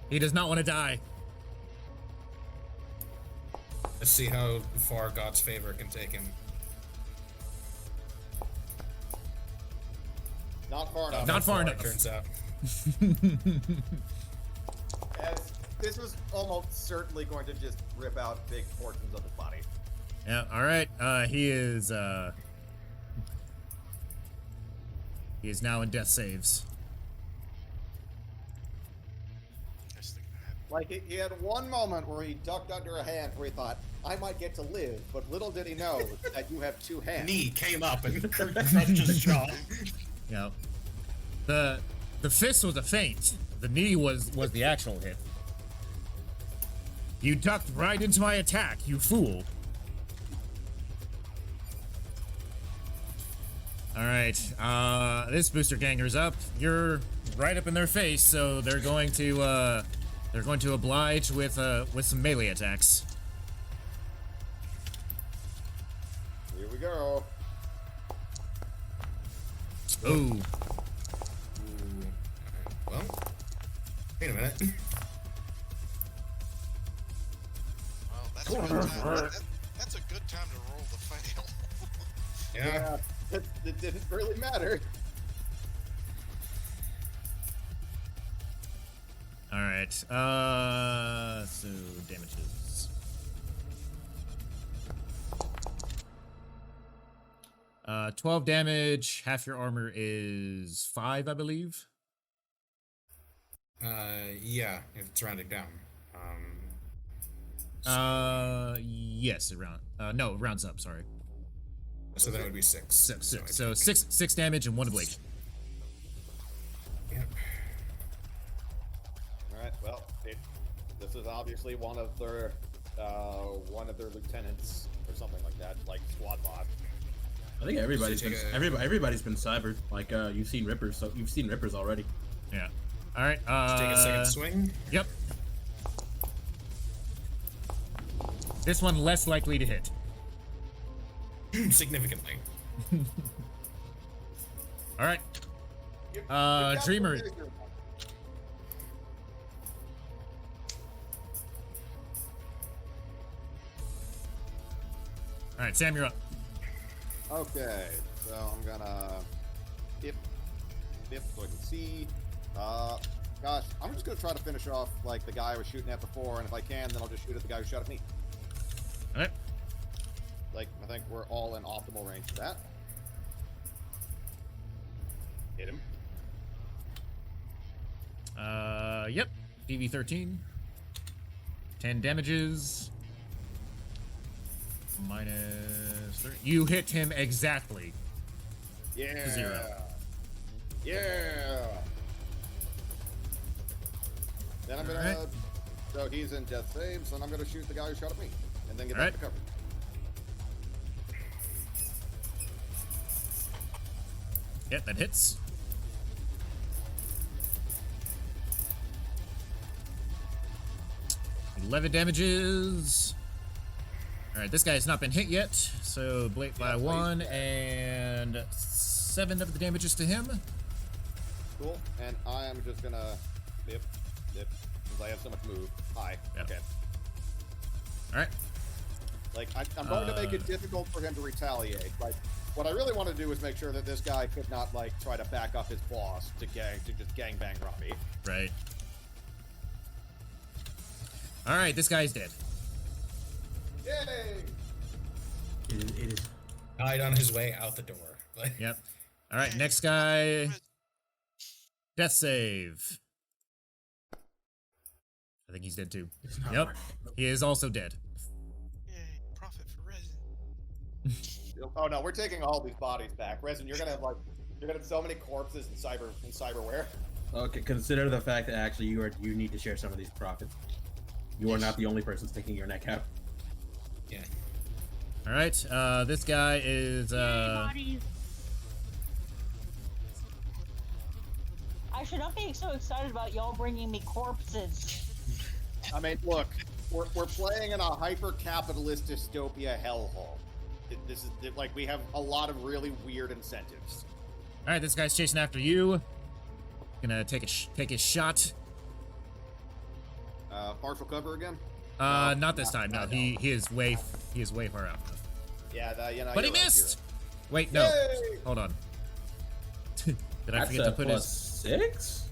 He does not want to die. Let's see how far God's favor can take him. Not far enough. Not far It enough. turns out. As this was almost certainly going to just rip out big portions of his body. Yeah, all right. He is now in death saves. Like, he had one moment where he ducked under a hand where he thought, I might get to live, but little did he know that you have 2 hands. Knee came up and crushed his jaw. Yeah. The fist was a feint. The knee was the actual hit. You ducked right into my attack, you fool. Alright, this booster ganger's up. You're right up in their face, so they're going to oblige with some melee attacks. Here we go. Ooh. Well, wait a minute. Well, that's a good time. That's a good time to roll the fail. Yeah. It didn't really matter. Alright, so damages. 12 damage, half your armor is 5, I believe. Yeah, if it's rounding down. Yes, no, it rounds up, sorry. So that would be 6. So 6 damage and 1 ablation. Yep. Alright, well, this is obviously one of their lieutenants or something like that, like squad boss. I think everybody's So been take everybody's been cybered. Like you've seen Rippers, so you've seen Rippers already. Yeah. Alright, Take a second swing. Yep. This one less likely to hit. Significantly. Alright. Dreamer. Alright, Sam, you're up. Okay, so I'm gonna dip so I can see. Gosh, I'm just gonna try to finish off like the guy I was shooting at before, and if I can, then I'll just shoot at the guy who shot at me. Alright. Like, I think we're all in optimal range for that. Hit him. Yep. PV13. 10 damages. Minus 3. You hit him exactly. Yeah. 0. Yeah. Then I'm gonna. Alright. So he's in death saves, and I'm gonna shoot the guy who shot at me, and then get Alright. back to cover. Yep, that hits. $11 damages. Alright, this guy has not been hit yet, so blade by 1, and 7 of the damages to him. Cool. And I am just gonna dip, since I have so much move. Hi. Yep. Okay. Alright. Like, I'm going to make it difficult for him to retaliate. Like, what I really want to do is make sure that this guy could not, like, try to back up his boss to just gangbang Robbie. Right. Alright, this guy's dead. Yay! It is. Died on his way out the door. Like, Yep. Alright, next guy. Death save. I think he's dead too. It's not Yep. working. He is also dead. Yay, profit for resin. Oh no, we're taking all these bodies back. Resin, you're gonna have so many corpses in cyberware. Okay, consider the fact that actually you need to share some of these profits. You are not the only person sticking your neck out. yeah. Alright, this guy is, Bodies. I should not be so excited about y'all bringing me corpses. I mean, look, we're playing in a hyper-capitalist dystopia hellhole. This is like we have a lot of really weird incentives. Alright, this guy's chasing after you. Gonna take his shot. Partial cover again? Not this time. No, he is way far out. Yeah, But he you're right, missed. Wait, no. Yay! Hold on. Did I That's forget to put plus his? 6?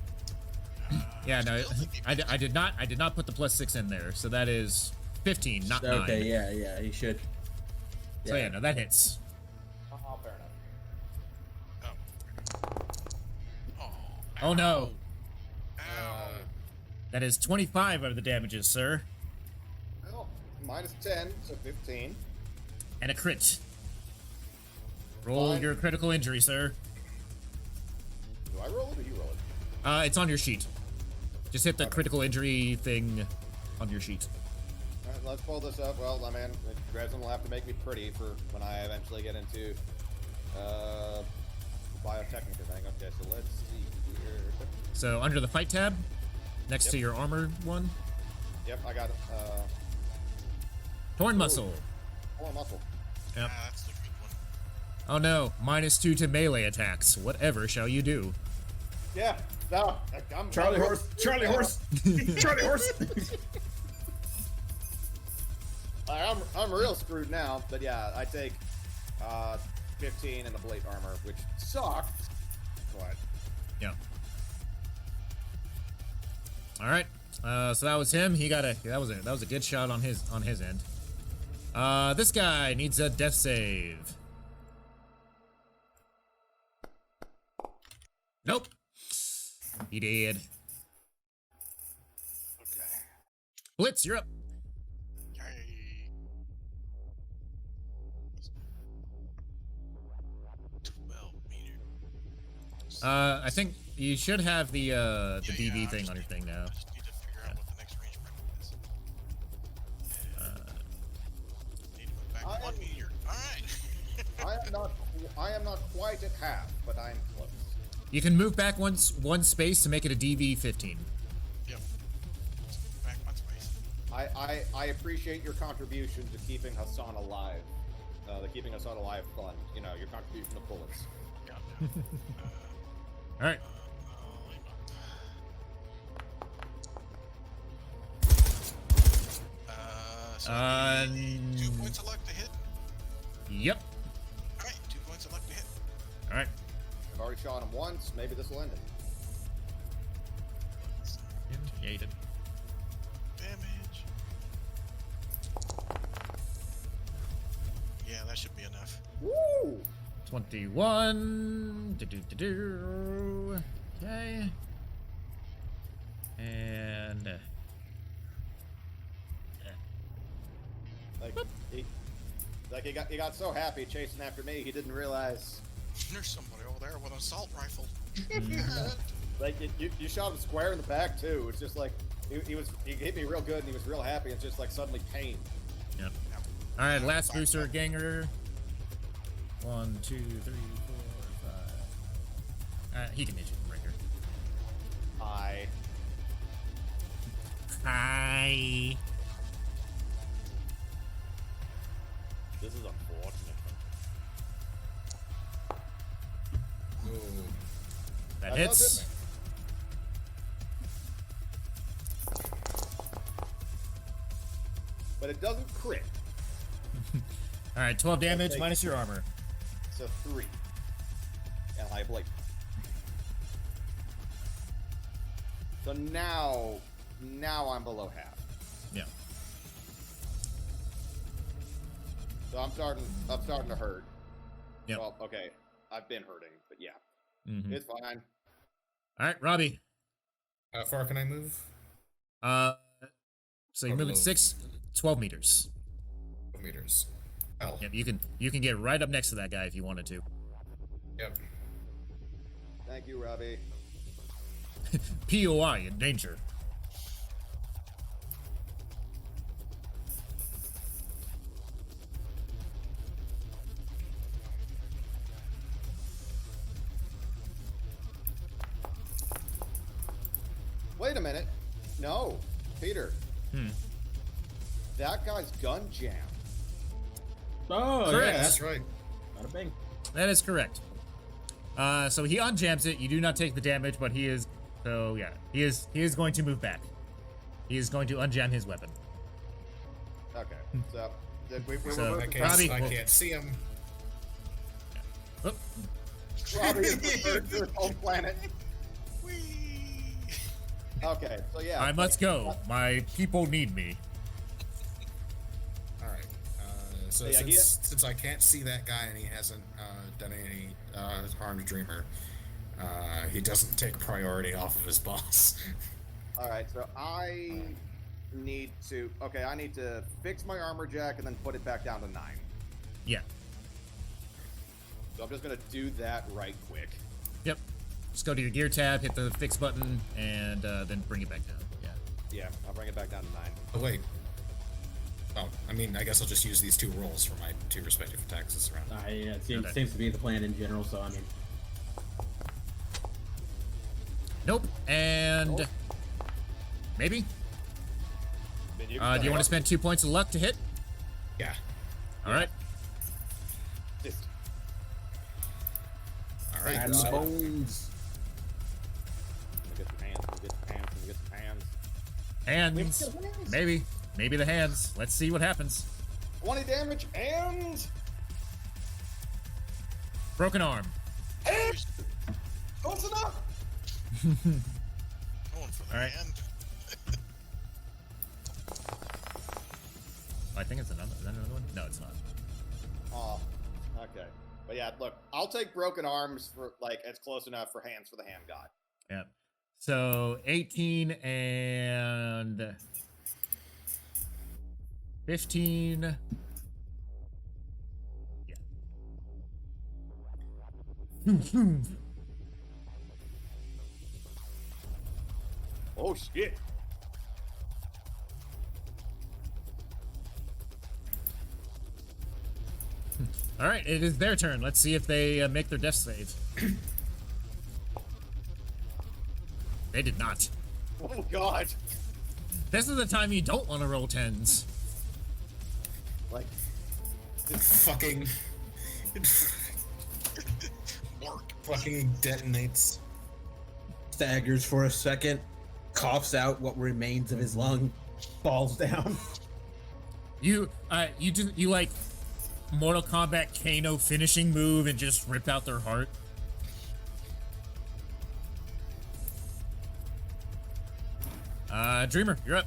Yeah, no, I did not. I did not put the plus 6 in there. So that is 15, not 9. Okay, yeah, you should. So yeah, no, that hits. Oh, fair enough. Oh no, Ow. that is 25 of the damages, sir, Well, minus 10, so 15. and a crit. Roll Fine. your critical injury, sir. Do I roll it or you roll it? It's on your sheet. Just hit the critical injury thing on your sheet. Alright, let's pull this up. Well, I mean, Dresden will have to make me pretty for when I eventually get into biotechnical thing. Okay, so let's see here. So under the fight tab, next Yep. to your armor one, Yep, I got it. torn muscle. More muscle. Yep. Ah, that's the good one. Oh no, -2 to melee attacks. Whatever shall you do? Yeah, no, I'm Charlie horse. Charlie horse. Charlie horse. I'm real screwed now, but yeah, I take 15 in the blade armor, which sucks. But Yeah. All right. So that was him. He got that was a good shot on his end. This guy needs a death save. Nope. He did. Okay. Blitz, you're up. Yay. 12 meters. I think you should have the Yeah, DV I thing just on your need- thing now. I just need to figure out what the next range break is. Need to move back I 1 am- meter. Alright. I am not quite at half, but I'm close. You can move back one space to make it a DV 15. Yep. Just back one space. I appreciate your contribution to keeping Hassan alive. The keeping Hassan alive fund. You know, your contribution to bullets. Yeah. All right. So I need 2 Um, points of luck to hit. Yep. Alright, 2 points of luck to hit. All right. I've already shot him once. Maybe this will end it. Yeah, you did. Damage. Yeah, that should be enough. Woo! 21. Okay. And He got so happy chasing after me, he didn't realize. There's somebody over there with an assault rifle. Like you shot him square in the back too. It's just like he hit me real good and he was real happy. It's just like suddenly pain. yep. All right, last booster ganger. 1, 2, 3, 4, 5. He can hit you from right here. Hi. This is unfortunate. That That hits. does But it doesn't crit. All right, 12 damage take- minus your armor. So 3. And I blade. So now I'm below half. Yeah. So I'm starting to hurt. Yep. Well, okay. I've been hurting, but yeah. Mhm. It's fine. All right, Robbie. How far can I move? So you're moving 12 meters. 12 meters. Oh, Yep, you can get right up next to that guy if you wanted to. yep. Thank you, Robbie. POI in danger. Wait a minute. No, Peter. That guy's gun jammed. Oh, Correct. yeah, That's right. Bada bing. That is correct. So he unjams it. You do not take the damage, but he is. So yeah, he is going to move back. He is going to unjam his weapon. Okay, so we So, were I moving can't, Robbie- I can't see him. Oh, Robbie is referred to his home planet. Whee! Okay, so yeah. I must go. My people need me. All right. So Yeah, since I can't see that guy and he hasn't done any harm to Dreamer, he doesn't take priority off of his boss. All right, so I need to fix my armor jack and then put it back down to 9. Yeah. So I'm just gonna do that right quick. Yep. Just go to your gear tab, hit the fix button, and then bring it back down. Yeah. Yeah, I'll bring it back down to 9. Oh wait, Oh, I mean, I guess I'll just use these 2 rolls for my 2 respective attacks this round. Yeah, it Okay. seems to be the plan in general. So I mean, Nope. And maybe. Do you want to spend 2 points of luck to hit? Yeah. All right. All right. and So, bones. Let me get some hands. Let me get some hands. Let me get some hands. Hands. Maybe. Maybe the hands. Let's see what happens. 20 damage and Broken arm. close enough. Going for the All right. hand. I think it's another. Is that another one? No, it's not. Oh, okay. But yeah, look, I'll take broken arms for like it's close enough for hands for the hand god. Yeah. So 18 and 15. Yeah. Oh shit. All right, it is their turn. Let's see if they make their death save. They did not. Oh god. This is the time you don't want to roll 10s. Like it fucking fucking detonates. Staggers for a second, coughs out what remains of his lung, falls down. You like Mortal Kombat Kano finishing move and just rip out their heart. Dreamer, you're up.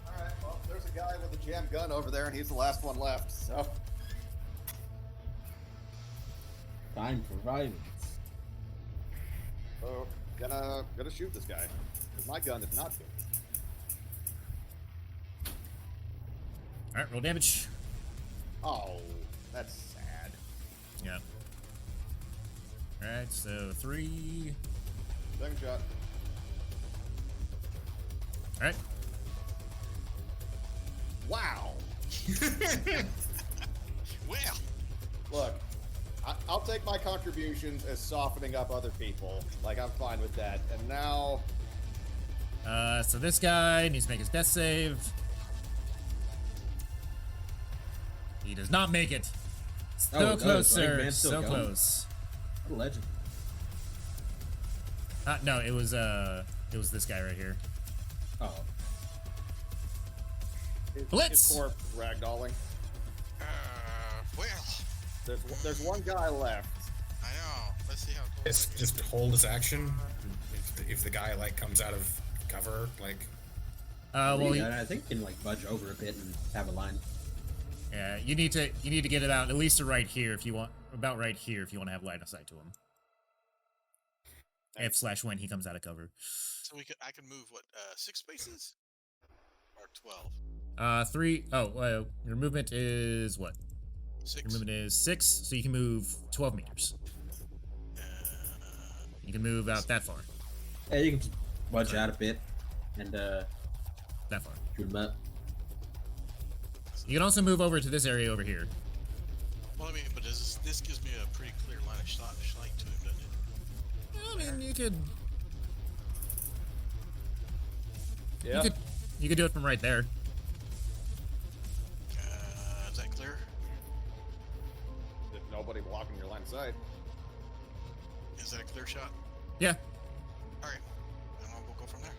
alright, well, there's a guy with a jam gun over there and he's the last one left, so Time for violence. so gonna shoot this guy. 'Cause my gun is not good. All right, roll damage. Oh, that's sad. Yeah. All right, so 3. Second shot. All right. Wow. Well, Look, I'll take my contributions as softening up other people. Like, I'm fine with that. And now, So this guy needs to make his death save. He does not make it. Oh, So it does. close, Like, sir. man's still So going. close. What a legend. No, it was this guy right here. Oh, Blitz! his corpse is ragdolling. well, There's one guy left. I know. Let's see how close. It's just hold his action. If the guy like comes out of cover, like Well, yeah, I think you can like budge over a bit and have a line. yeah, you need to get it out at least to right here if you want to have line of sight to him. If/when he comes out of cover. So I can move what 6 spaces or 12. 3. Your movement is what? 6. Your movement is 6, so you can move 12 meters. You can move out that far. Yeah, you can just budge out a bit and That far. shoot him up. You can also move over to this area over here. Well, I mean, but this gives me a pretty clear line of sight to him, doesn't it? I mean, you could Yeah. you could do it from right there. Is that clear? There's nobody blocking your line of sight. Is that a clear shot? Yeah. All right, then we'll go from there.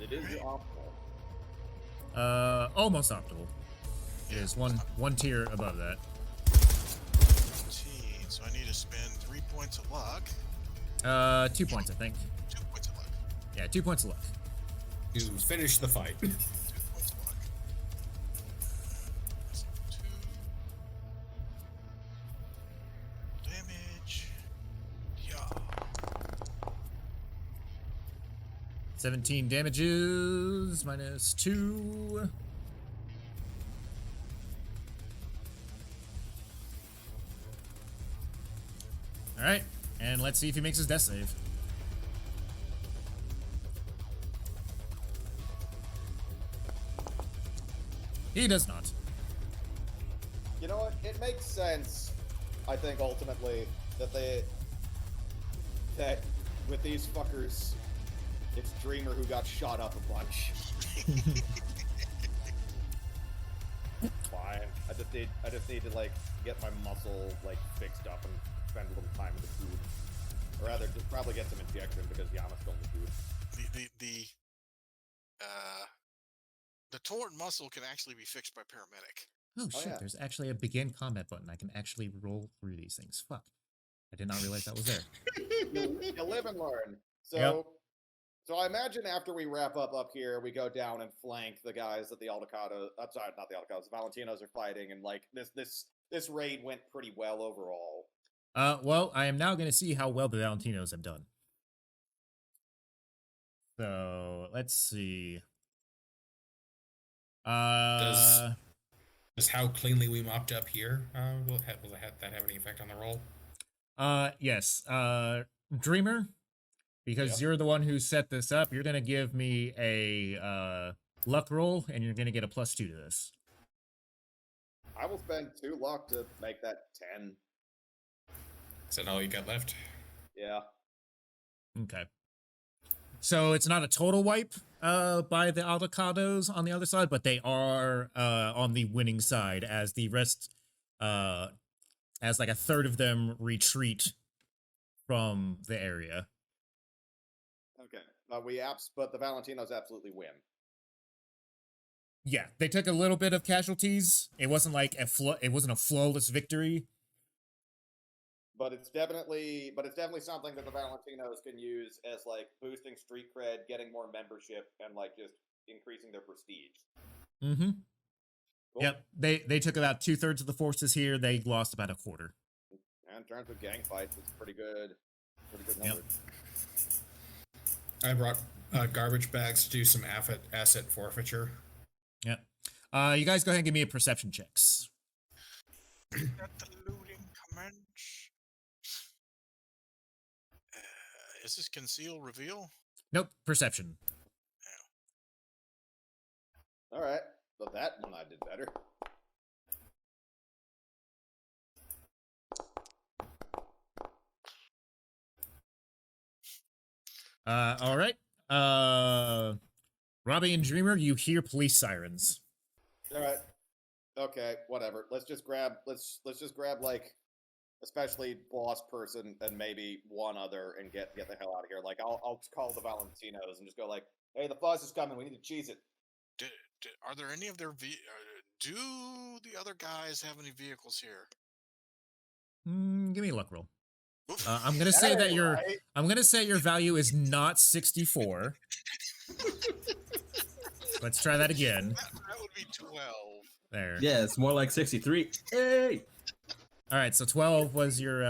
It is optimal. Almost optimal. It is one tier above that. 15, so I need to spend 3 points of luck. 2 points, I think. 2 points of luck. Yeah, 2 points of luck. to finish the fight. 2 points of luck. So 2 damage. Yeah. 17 damages minus 2. All right, and let's see if he makes his death save. He does not. You know what? It makes sense, I think, ultimately, that with these fuckers, it's Dreamer who got shot up a bunch. Fine. I just need to, like, get my muscle, like, fixed up and spend a little time in the food. Or rather, just probably get some injection because Yama's still in the food. The torn muscle can actually be fixed by paramedic. Oh shit, yeah. there's actually a begin combat button. I can actually roll through these things. Fuck. I did not realize that was there. You live and learn. So, Yep. so I imagine after we wrap up here, we go down and flank the guys that the Aldecado. I'm sorry, not the Aldecados. The Valentinos are fighting, and like this raid went pretty well overall. Well, I am now going to see how well the Valentinos have done. So let's see. Does how cleanly we mopped up here will that have any effect on the roll? Yes. Dreamer, because you're the one who set this up, you're gonna give me a luck roll, and you're gonna get a +2 to this. I will spend 2 luck to make that 10. Is that all you got left? Yeah. Okay. So it's not a total wipe by the Aldecados on the other side, but they are on the winning side as the rest, as like a third of them retreat from the area. Okay. But the Valentinos absolutely win. Yeah, they took a little bit of casualties. It wasn't like it wasn't a flawless victory. But it's definitely something that the Valentinos can use as like boosting street cred, getting more membership, and like just increasing their prestige. Mm-hmm. Cool. Yep. They took about 2/3 of the forces here. They lost about 1/4. And in terms of gang fights, it's pretty good number. I brought garbage bags to do some asset forfeiture. Yep. You guys go ahead and give me a perception checks. Let the looting commence. Is this conceal reveal? Nope. Perception. All right. But that one I did better. All right. Robbie and Dreamer, you hear police sirens. All right. Okay. Whatever. Let's just grab like, especially boss person and maybe one other and get the hell out of here. Like I'll call the Valentinos and just go like, hey, the fuzz is coming. We need to cheese it. Are there any of their do the other guys have any vehicles here? Give me a luck roll. I'm gonna say that I'm gonna say your value is not 64. Let's try that again. That would be 12. There. Yeah, it's more like 63. Hey. All right, so 12 was your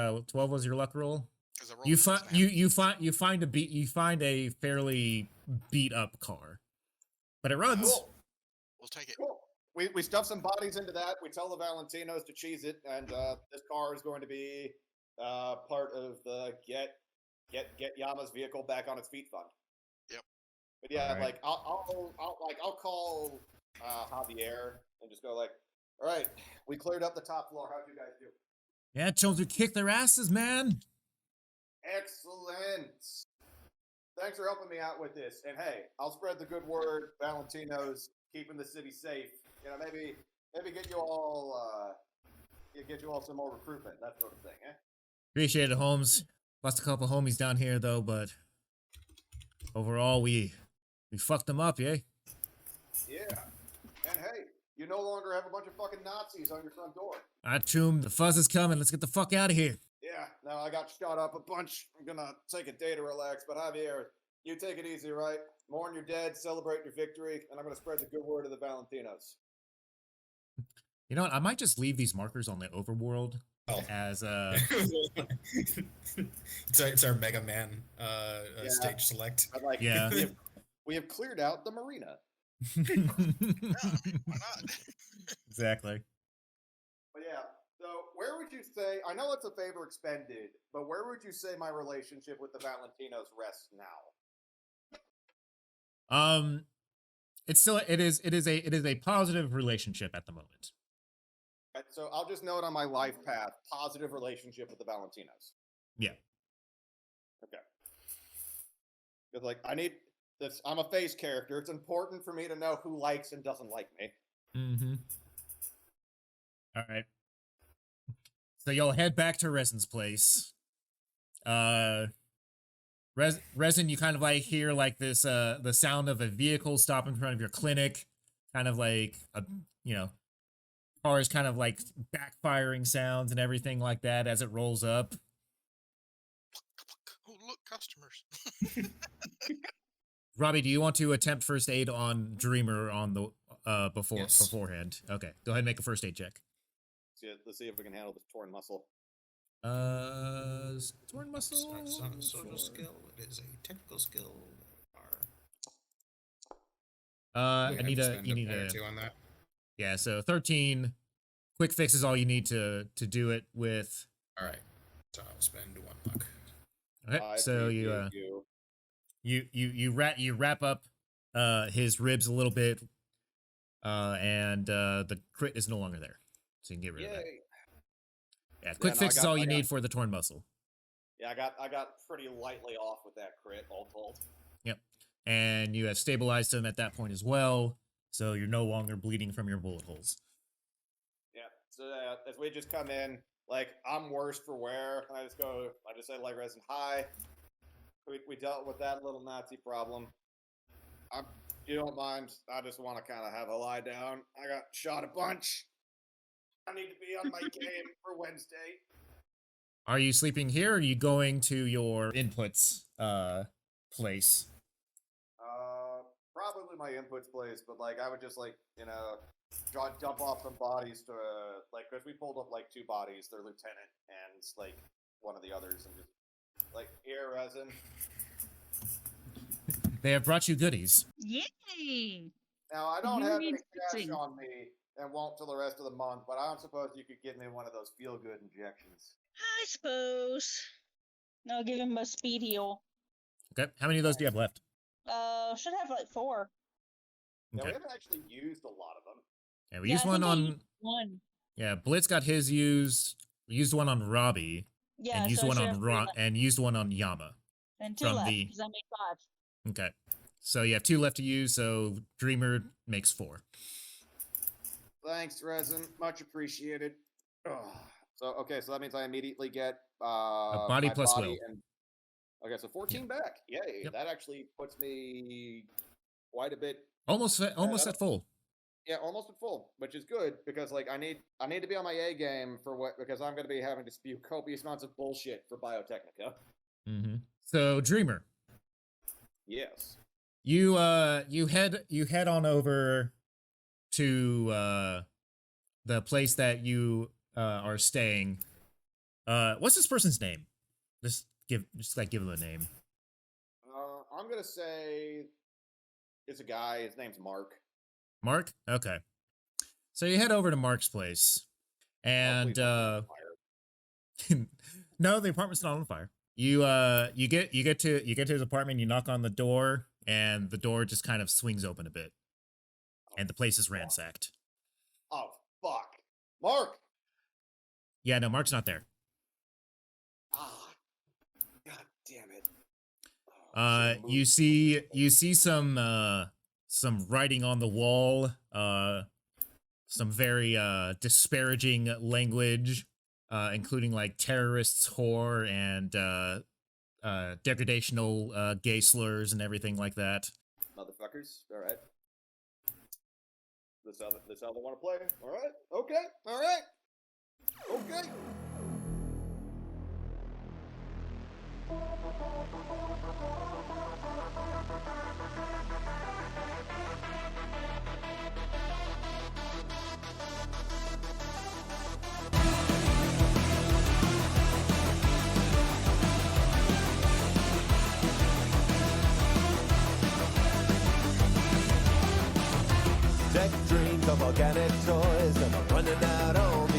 luck roll. You find a fairly beat up car, but it runs. Cool. We'll take it. Cool. We stuff some bodies into that. We tell the Valentinos to cheese it, and this car is going to be part of the get Yama's vehicle back on its feet fund. Yep. But yeah, right. like I'll call Javier and just go like, all right, we cleared up the top floor. How'd you guys do? Yeah, children kick their asses, man. Excellent. Thanks for helping me out with this. And hey, I'll spread the good word. Valentinos keeping the city safe. You know, maybe get you all some more recruitment, that sort of thing, eh? Appreciate it, Holmes. Lost a couple homies down here though, but overall we fucked them up, yeah? Yeah. And hey, you no longer have a bunch of fucking Nazis on your front door. Tomb, the fuzz is coming. Let's get the fuck out of here. Yeah, now I got shot up a bunch. I'm gonna take a day to relax, but Javier, you take it easy, right? Mourn your dead, celebrate your victory, and I'm gonna spread the good word of the Valentinos. You know what? I might just leave these markers on the overworld as it's our Mega Man stage select. But like, yeah. we have cleared out the marina. Why not? Exactly. But yeah, so where would you say, I know it's a favor expended, but where would you say my relationship with the Valentinos rests now? it's still it is a positive relationship at the moment. Right, so I'll just note on my life path, positive relationship with the Valentinos. Yeah. Okay. Because like I need this. I'm a face character. It's important for me to know who likes and doesn't like me. Mm-hmm. All right. So you'll head back to Resin's place. Resin, you kind of like hear like this the sound of a vehicle stop in front of your clinic, kind of like a cars kind of like backfiring sounds and everything like that as it rolls up. Oh, look, customers. Robbie, do you want to attempt first aid on Dreamer on the Yes. beforehand? Okay, go ahead and make a first aid check. Let's see if we can handle this torn muscle. Torn muscle. It's not a social skill. It is a technical skill. I need a you need a a two on that. yeah. So 13 quick fix is all you need to do it with. All right. So I'll spend 1 luck. Okay, I so appreciate you wrap up his ribs a little bit, and the crit is no longer there, so you can get rid of that. Yay. Yeah, quick fix is all you need for the torn muscle. Yeah, I got pretty lightly off with that crit, all told. Yep, and you have stabilized him at that point as well, so you're no longer bleeding from your bullet holes. Yeah. So as we just come in, like I'm worse for wear. I just say like Resin, hi. We dealt with that little Nazi problem. You don't mind? I just want to kind of have a lie down. I got shot a bunch. I need to be on my game for Wednesday. Are you sleeping here, or are you going to your inputs place? Probably my inputs place, but like I would just like dump off some bodies to like because we pulled up like 2 bodies, their lieutenant and like one of the others, and just like here, Resin. They have brought you goodies. Yay! Now I don't have any cash Amazing. on me and won't till the rest of the month, but I don't suppose you could give me one of those feel-good injections. I suppose. No, give him a speed heal. Okay, how many of those do you have left? Should have like 4. Yeah, Okay. we haven't actually used a lot of them. Yeah, we Yeah, used I one think I on. used 1. Yeah, Blitz got his used. We used one on Robbie, Yeah, and used so I one should on have 3 left. and used one on Yama. And 2 from left, the- because I made 5. Okay, so you have 2 left to use. So Dreamer makes 4. Thanks, Resin. Much appreciated. Ugh. So that means I immediately get body my plus body will. and okay, so 14 back. Yay! Yep. That actually puts me quite a bit. Almost at full. Yeah, almost at full, which is good because like I need to be on my A game for because I'm going to be having to spew copious amounts of bullshit for Biotechnica. Mm-hmm. So Dreamer, Yes. you head on over to the place that you are staying. What's this person's name? Just give him a name. I'm gonna say it's a guy. His name's Mark. Mark? Okay. So you head over to Mark's place. And Hopefully it's not on fire. no, the apartment's not on fire. You get to his apartment, you knock on the door, and the door just kind of swings open a bit. And the place is ransacked. Oh fuck, Mark! Yeah, no, Mark's not there. Ah, god damn it. You see some writing on the wall, some very disparaging language, including like terrorists, whore, and degradational gay slurs and everything like that. Motherfuckers. All right. This how they want to play. All right. Okay. All right. Okay. Tech dreams of organic toys and I'm running out on